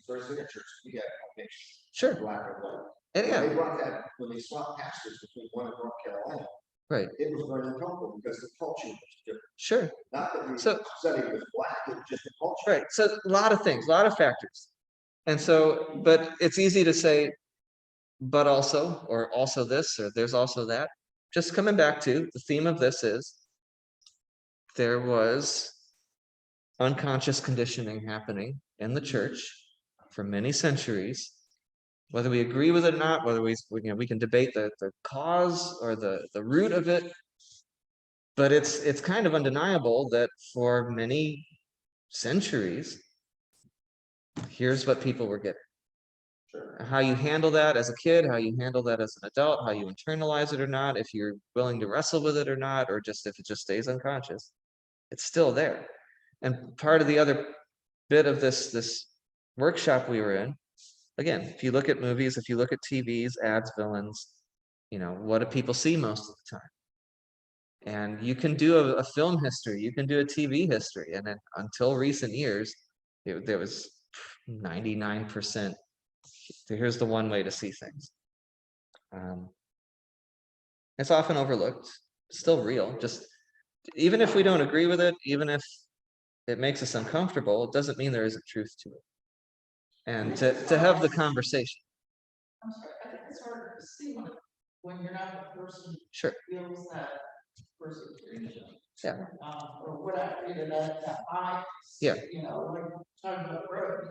First in the church, we had a mix, Sure. black and white. And When they yeah, brought that, when they swapped pastors between one and North Carolina, right, it was very uncomfortable because the culture was different. sure. Not that we So- said it was black, it was just the culture. Right, so a lot of things, a lot of factors. And so, but it's easy to say, but also, or also this, or there's also that. Just coming back to the theme of this is there was unconscious conditioning happening in the church for many centuries. Whether we agree with it or not, whether we can debate the cause or the root of it, but it's kind of undeniable that for many centuries, here's what people were getting. How you handle that as a kid, how you handle that as an adult, how you internalize it or not, if you're willing to wrestle with it or not, or just if it just stays unconscious, it's still there. And part of the other bit of this workshop we were in, again, if you look at movies, if you look at TVs, ads, villains, you know, what do people see most of the time? And you can do a film history, you can do a TV history, and then until recent years, there was 99%. Here's the one way to see things. It's often overlooked, still real. Just even if we don't agree with it, even if it makes us uncomfortable, it doesn't mean there isn't truth to it. And to have the conversation. I'm sorry, I think it's hard to see when you're not the person Sure. who feels that persecution. Yeah. Or whatever, you know, that I, Yeah. you know, like talking about road,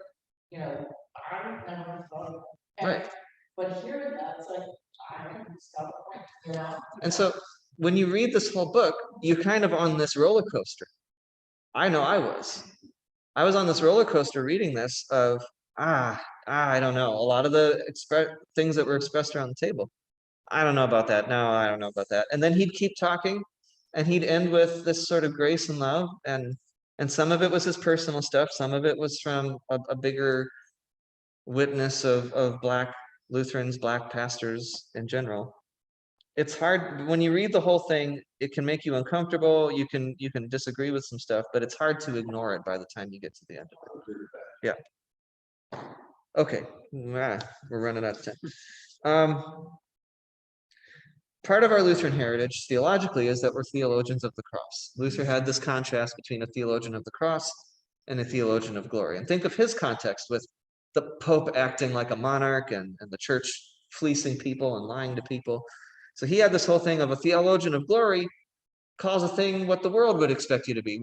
you know, I would never thought. Right. But hearing that, it's like, I haven't got a point, you know. And so when you read this whole book, you're kind of on this roller coaster. I know I was. I was on this roller coaster reading this of, I don't know. A lot of the things that were expressed around the table. I don't know about that. No, I don't know about that. And then he'd keep talking and he'd end with this sort of grace and love. And some of it was his personal stuff. Some of it was from a bigger witness of Black Lutherans, Black pastors in general. It's hard when you read the whole thing, it can make you uncomfortable. You can disagree with some stuff, but it's hard to ignore it by the time you get to the end of it. Yeah. Okay. We're running out of time. Part of our Lutheran heritage theologically is that we're theologians of the cross. Luther had this contrast between a theologian of the cross and a theologian of glory. And think of his context with the Pope acting like a monarch and the church fleecing people and lying to people. So he had this whole thing of a theologian of glory calls a thing what the world would expect you to be.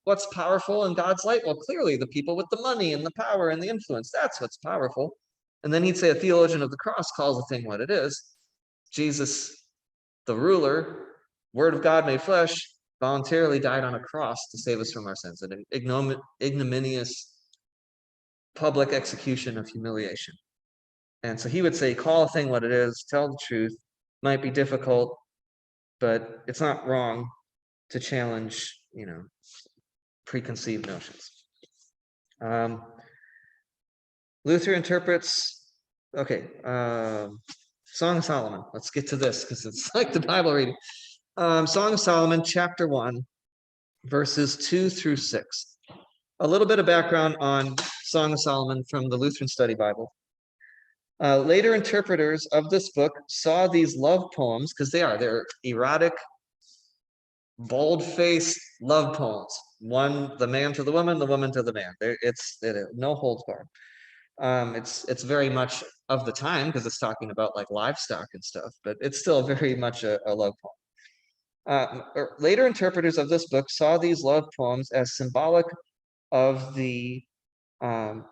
What's powerful in God's light? Well, clearly the people with the money and the power and the influence, that's what's powerful. And then he'd say a theologian of the cross calls a thing what it is. Jesus, the ruler, Word of God made flesh, voluntarily died on a cross to save us from our sins. An ignominious public execution of humiliation. And so he would say, call a thing what it is, tell the truth. Might be difficult, but it's not wrong to challenge, preconceived notions. Luther interprets, Song of Solomon. Let's get to this because it's like the Bible reading. Song of Solomon, chapter 1, verses 2 through 6. A little bit of background on Song of Solomon from the Lutheran Study Bible. Later interpreters of this book saw these love poems, because they're erotic, bold-faced love poems. One, the man to the woman to the man. It's no holds barred. It's very much of the time because it's talking about like livestock and stuff, but it's still very much a love poem. Later interpreters of this book saw these love poems as symbolic of the man,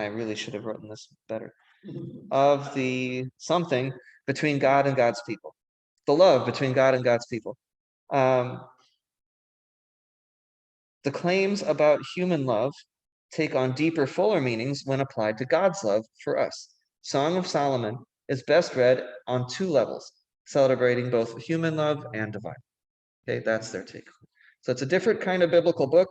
I really should have written this better. Of the something between God and God's people. The love between God and God's people. The claims about human love take on deeper, fuller meanings when applied to God's love for us. Song of Solomon is best read on two levels, celebrating both human love and divine. Okay, that's their take. So it's a different kind of biblical book.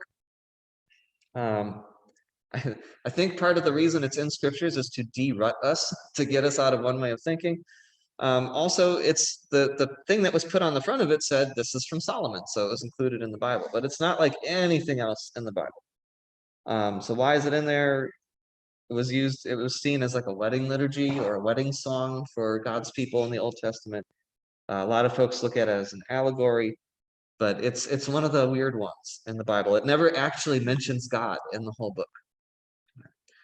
I think part of the reason it's in scriptures is to de-rut us, to get us out of one way of thinking. Also, it's the thing that was put on the front of it said this is from Solomon, so it was included in the Bible, but it's not like anything else in the Bible. So why is it in there? It was seen as like a wedding liturgy or a wedding song for God's people in the Old Testament. A lot of folks look at it as an allegory, but it's one of the weird ones in the Bible. It never actually mentions God in the whole book.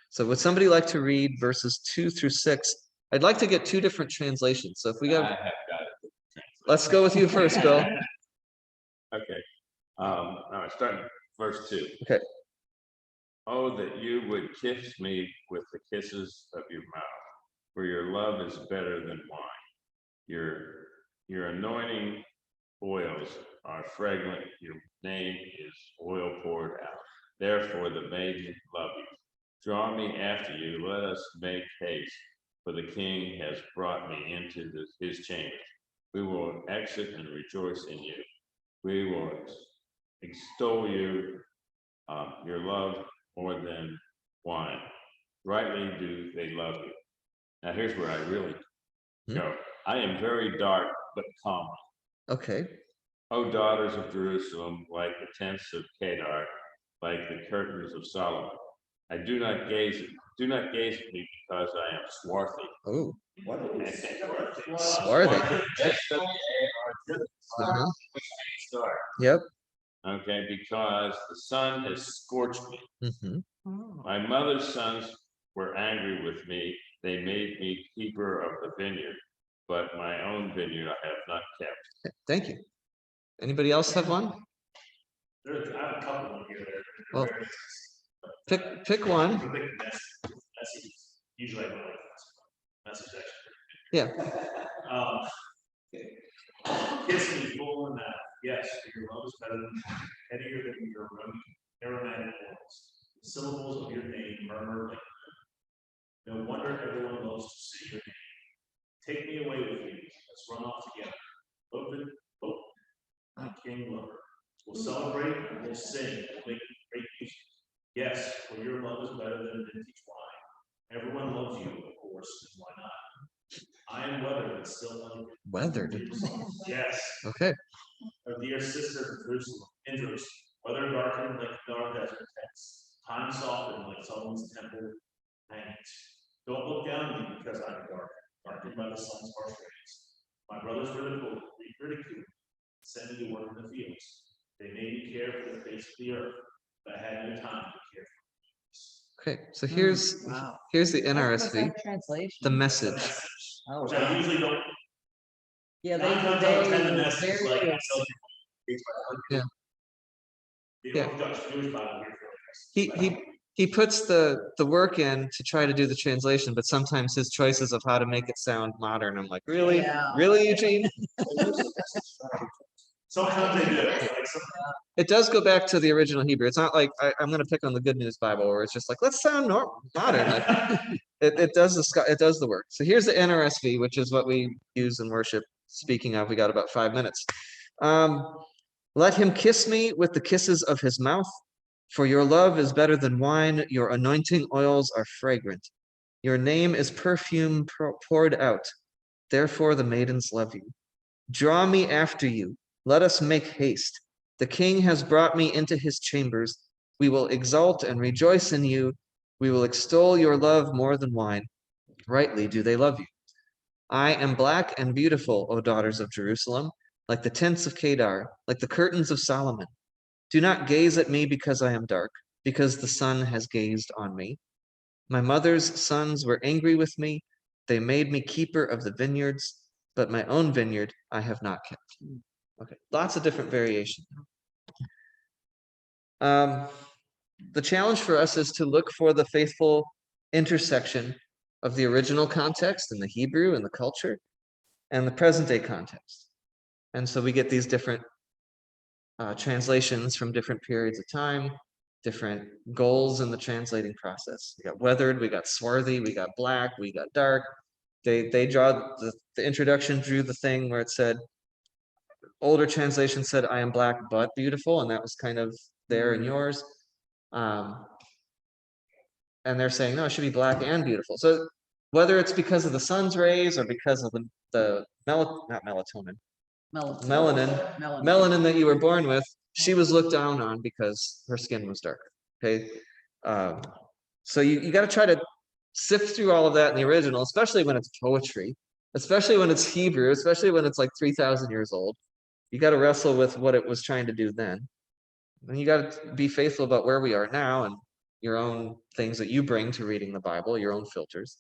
So would somebody like to read verses 2 through 6? I'd like to get two different translations. So if we go, I have got it. let's go with you first, Bill. Okay. All right, starting verse 2. Okay. Oh, that you would kiss me with the kisses of your mouth, for your love is better than wine. Your anointing oils are fragrant. Your name is oil poured out. Therefore, the maidens love you. Draw me after you. Let us make haste, for the king has brought me into his chambers. We will exit and rejoice in you. We will extol you, your love more than wine. Rightly do they love you. Now here's where I really go. I am very dark, but calm. Okay. O daughters of Jerusalem, like the tents of Kedar, like the curtains of Solomon. I do not gaze at me because I am swarthy. Oh, What? swarthy. Yep. Okay, because the sun has scorched me. My mother's sons were angry with me. They made me keeper of the vineyard, but my own vineyard I have not kept. Thank you. Anybody else have one? I have a couple of here. Well, pick one. Usually I don't like message actually. Yeah. Kiss me full and mouth. Yes, your love is better than headier than your aromatic oils. The syllables of your name murmur like no wonder everyone loves to say your name. Take me away with you. Let's run off together. My king lover. We'll celebrate and we'll sing. We'll make great music. Yes, for your love is better than vintage wine. Everyone loves you, of course, and why not? I am weathered but still elegant. Weathered. Yes. Okay. Our dear sister of Jerusalem, Indros, weather darkened like dark desert tents, time softened like Solomon's temple hangings. Don't look down on me because I'm darkened by the sun's harsh rays. My brothers ridicule, send me to work in the fields. They made me care for the face of the earth, but I had no time to care for. Okay, so here's the NRSV, Translation. the Message. Oh, Which I usually don't. yeah, Nine times out of 10, the message is like, Yeah. The Orthodox Jewish Bible here for us. He puts the work in to try to do the translation, but sometimes his choices of how to make it sound modern, I'm like, really? Yeah. Really, Eugene? Sometimes they do. It does go back to the original Hebrew. It's not like I'm going to pick on the Good News Bible where it's just like, let's sound modern. Like, it does the work. So here's the NRSV, which is what we use in worship. Speaking of, we got about 5 minutes. Let him kiss me with the kisses of his mouth, for your love is better than wine. Your anointing oils are fragrant. Your name is perfume poured out. Therefore the maidens love you. Draw me after you. Let us make haste. The king has brought me into his chambers. We will exult and rejoice in you. We will extol your love more than wine. Rightly do they love you. I am black and beautiful, O daughters of Jerusalem, like the tents of Kedar, like the curtains of Solomon. Do not gaze at me because I am dark, because the sun has gazed on me. My mother's sons were angry with me. They made me keeper of the vineyards, but my own vineyard I have not kept. Okay, lots of different variations. The challenge for us is to look for the faithful intersection of the original context in the Hebrew and the culture and the present day context. And so we get these different translations from different periods of time, different goals in the translating process. We got weathered, we got swarthy, we got black, we got dark. They draw the introduction drew the thing where it said, older translation said, I am black but beautiful, and that was kind of there in yours. And they're saying, no, it should be black and beautiful. So whether it's because of the sun's rays or because of the melanin that you were born with, she was looked down on because her skin was darker. Okay. So you got to try to sift through all of that in the original, especially when it's poetry, especially when it's Hebrew, especially when it's like 3,000 years old. You got to wrestle with what it was trying to do then. And you got to be faithful about where we are now and your own things that you bring to reading the Bible, your own filters,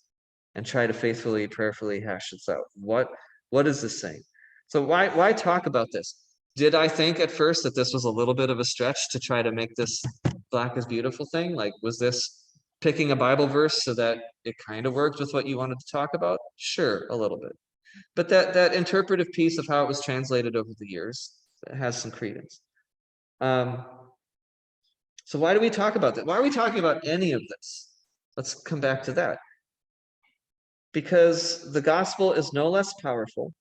and try to faithfully, prayerfully hash this out. What is this saying? So why talk about this? Did I think at first that this was a little bit of a stretch to try to make this black is beautiful thing? Like, was this picking a Bible verse so that it kind of worked with what you wanted to talk about? Sure, a little bit. But that interpretive piece of how it was translated over the years has some credence. So why do we talk about that? Why are we talking about any of this? Let's come back to that. Because the gospel is no less powerful,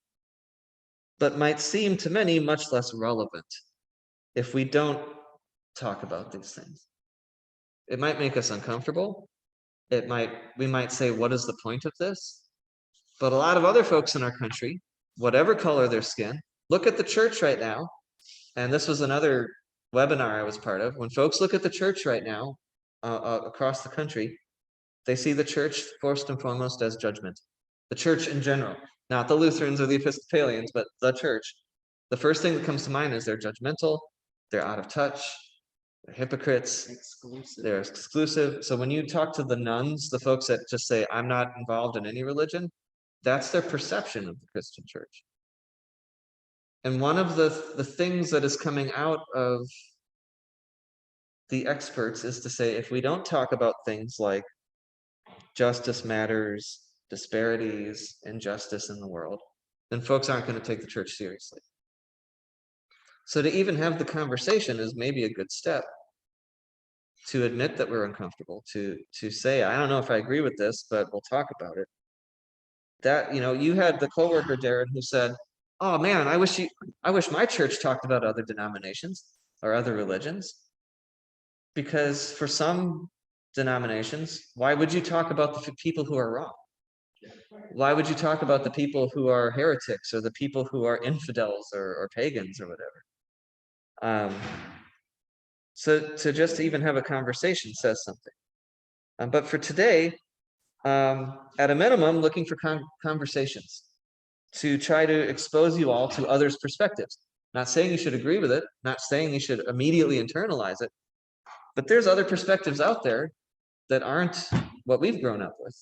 but might seem to many much less relevant if we don't talk about these things. It might make us uncomfortable. We might say, what is the point of this? But a lot of other folks in our country, whatever color their skin, look at the church right now. And this was another webinar I was part of. When folks look at the church right now across the country, they see the church first and foremost as judgment. The church in general, not the Lutherans or the Episcopalians, but the church. The first thing that comes to mind is they're judgmental, they're out of touch, they're hypocrites, they're exclusive. So when you talk to the nuns, the folks that just say, I'm not involved in any religion, that's their perception of the Christian church. And one of the things that is coming out of the experts is to say, if we don't talk about things like justice matters, disparities, injustice in the world, then folks aren't going to take the church seriously. So to even have the conversation is maybe a good step to admit that we're uncomfortable, to say, I don't know if I agree with this, but we'll talk about it. That, you had the coworker, Darren, who said, oh man, I wish my church talked about other denominations or other religions. Because for some denominations, why would you talk about the people who are wrong? Why would you talk about the people who are heretics or the people who are infidels or pagans or whatever? So to just even have a conversation says something. But for today, at a minimum, looking for conversations to try to expose you all to others' perspectives. Not saying you should agree with it, not saying you should immediately internalize it, but there's other perspectives out there that aren't what we've grown up with.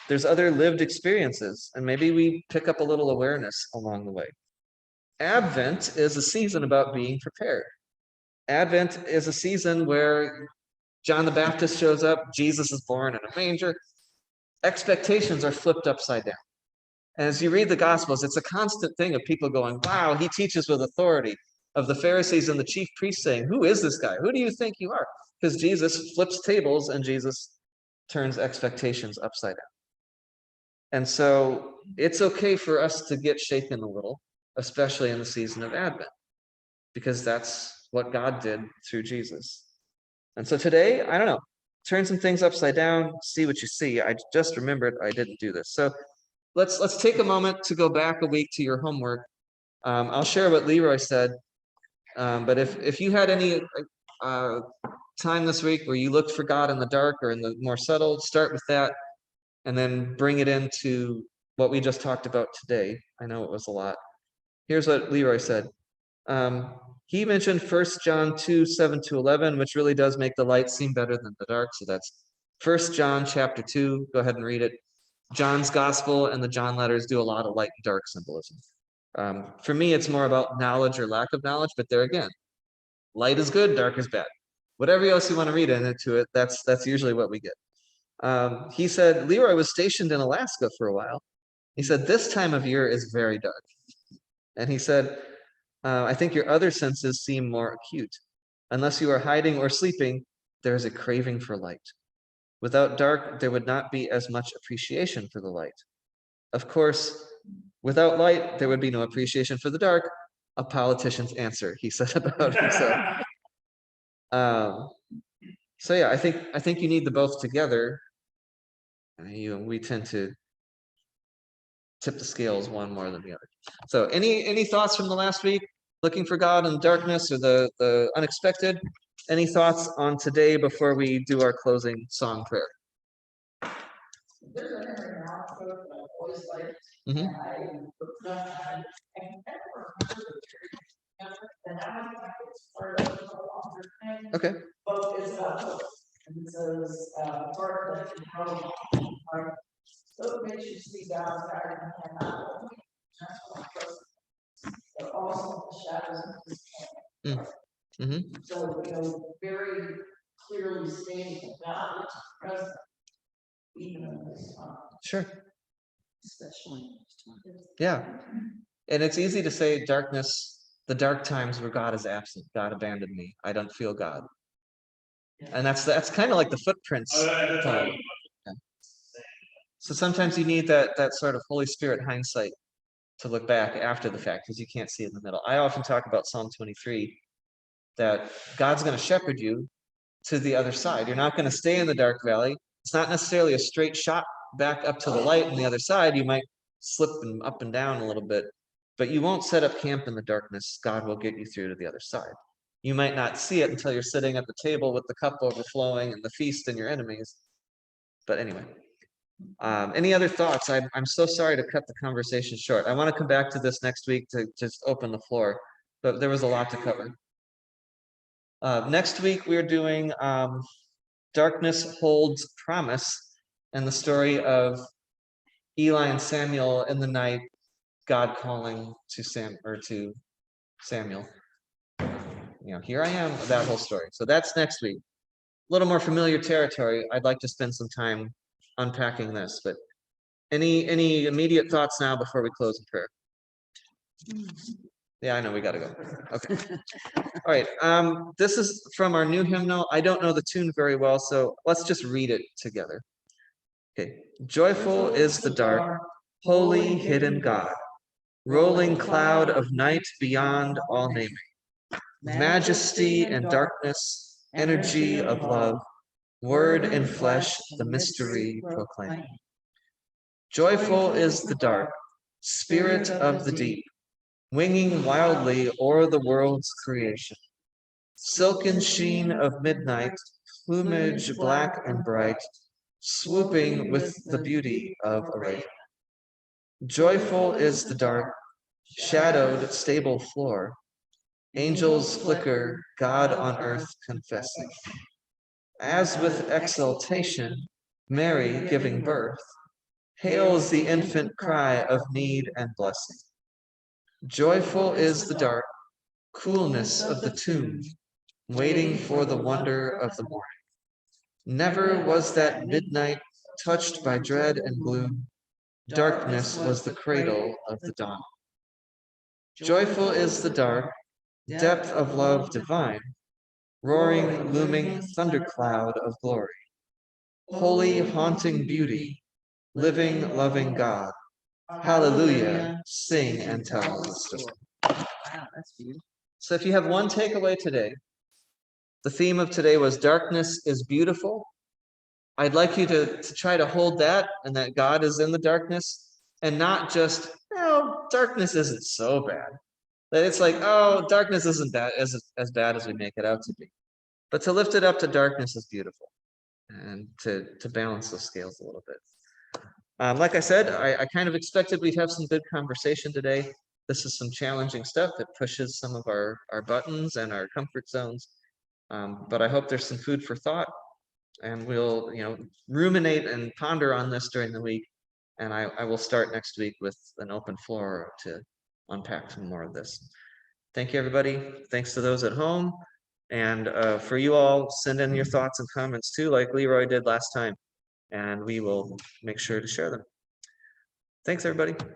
There's other lived experiences, and maybe we pick up a little awareness along the way. Advent is a season about being prepared. Advent is a season where John the Baptist shows up, Jesus is born in a manger. Expectations are flipped upside down. And as you read the Gospels, it's a constant thing of people going, wow, he teaches with authority, of the Pharisees and the chief priests saying, who is this guy? Who do you think you are? Because Jesus flips tables and Jesus turns expectations upside down. And so it's okay for us to get shaken a little, especially in the season of Advent, because that's what God did through Jesus. And so today, I don't know, turn some things upside down, see what you see. I just remembered I didn't do this. So let's take a moment to go back a week to your homework. I'll share what Leroy said, but if you had any time this week where you looked for God in the dark or in the more subtle, start with that and then bring it into what we just talked about today. I know it was a lot. Here's what Leroy said. He mentioned 1 John 2:7-11, which really does make the light seem better than the dark. So that's 1 John chapter 2. Go ahead and read it. John's gospel and the John letters do a lot of light and dark symbolism. For me, it's more about knowledge or lack of knowledge, but there again, light is good, dark is bad. Whatever else you want to read into it, that's usually what we get. He said, Leroy was stationed in Alaska for a while. He said, this time of year is very dark. And he said, I think your other senses seem more acute. Unless you are hiding or sleeping, there is a craving for light. Without dark, there would not be as much appreciation for the light. Of course, without light, there would be no appreciation for the dark. A politician's answer, he said about himself. So yeah, I think you need the both together. We tend to tip the scales one more than the other. So any thoughts from the last week? Looking for God in darkness or the unexpected? Any thoughts on today before we do our closing song prayer? There's an area now, I always liked, Mhm. and I looked up, and I never remember the and I don't think it's part of the longer thing, Okay. but it's about hope. And it says, part of the how, right? So it makes you see God's guidance and not only, that's what I trust, but also the shadows of his hand. Mm-hmm. So, very clearly stating that God is present even in this time. Sure. Especially. in this time. Yeah. And it's easy to say darkness, the dark times where God is absent. God abandoned me. I don't feel God. And that's kind of like the footprints. Yeah. So sometimes you need that sort of Holy Spirit hindsight to look back after the fact because you can't see in the middle. I often talk about Psalm 23, that God's going to shepherd you to the other side. You're not going to stay in the dark valley. It's not necessarily a straight shot back up to the light on the other side. You might slip up and down a little bit, but you won't set up camp in the darkness. God will get you through to the other side. You might not see it until you're sitting at the table with the cup overflowing and the feast and your enemies. But anyway, any other thoughts? I'm so sorry to cut the conversation short. I want to come back to this next week to just open the floor, but there was a lot to cover. Next week, we're doing Darkness Holds Promise and the story of Eli and Samuel in the night, God calling to Samuel. Here I am, that whole story. So that's next week. A little more familiar territory. I'd like to spend some time unpacking this, but any immediate thoughts now before we close in prayer? Yeah, I know we gotta go. Okay. All right. This is from our new hymnal. I don't know the tune very well, so let's just read it together. Okay. Joyful is the dark, holy hidden God, rolling cloud of night beyond all naming. Majesty and darkness, energy of love, word in flesh, the mystery proclaim. Joyful is the dark, spirit of the deep, winging wildly o'er the world's creation. Silken sheen of midnight, plumage black and bright, swooping with the beauty of array. Joyful is the dark, shadowed stable floor, angels flicker, God on earth confessing. As with exultation, Mary giving birth, hails the infant cry of need and blessing. Joyful is the dark, coolness of the tomb, waiting for the wonder of the morning. Never was that midnight touched by dread and gloom. Darkness was the cradle of the dawn. Joyful is the dark, depth of love divine, roaring, looming thundercloud of glory. Holy, haunting beauty, living, loving God. Hallelujah, sing and tell the story. Wow, that's beautiful. So if you have one takeaway today, the theme of today was darkness is beautiful. I'd like you to try to hold that and that God is in the darkness and not just, darkness isn't so bad. That it's like, darkness isn't as bad as we make it out to be. But to lift it up to darkness is beautiful, and to balance those scales a little bit. Like I said, I kind of expected we'd have some good conversation today. This is some challenging stuff. It pushes some of our buttons and our comfort zones. But I hope there's some food for thought, and we'll, ruminate and ponder on this during the week. And I will start next week with an open floor to unpack some more of this. Thank you, everybody. Thanks to those at home. And for you all, send in your thoughts and comments too, like Leroy did last time. And we will make sure to share them. Thanks, everybody.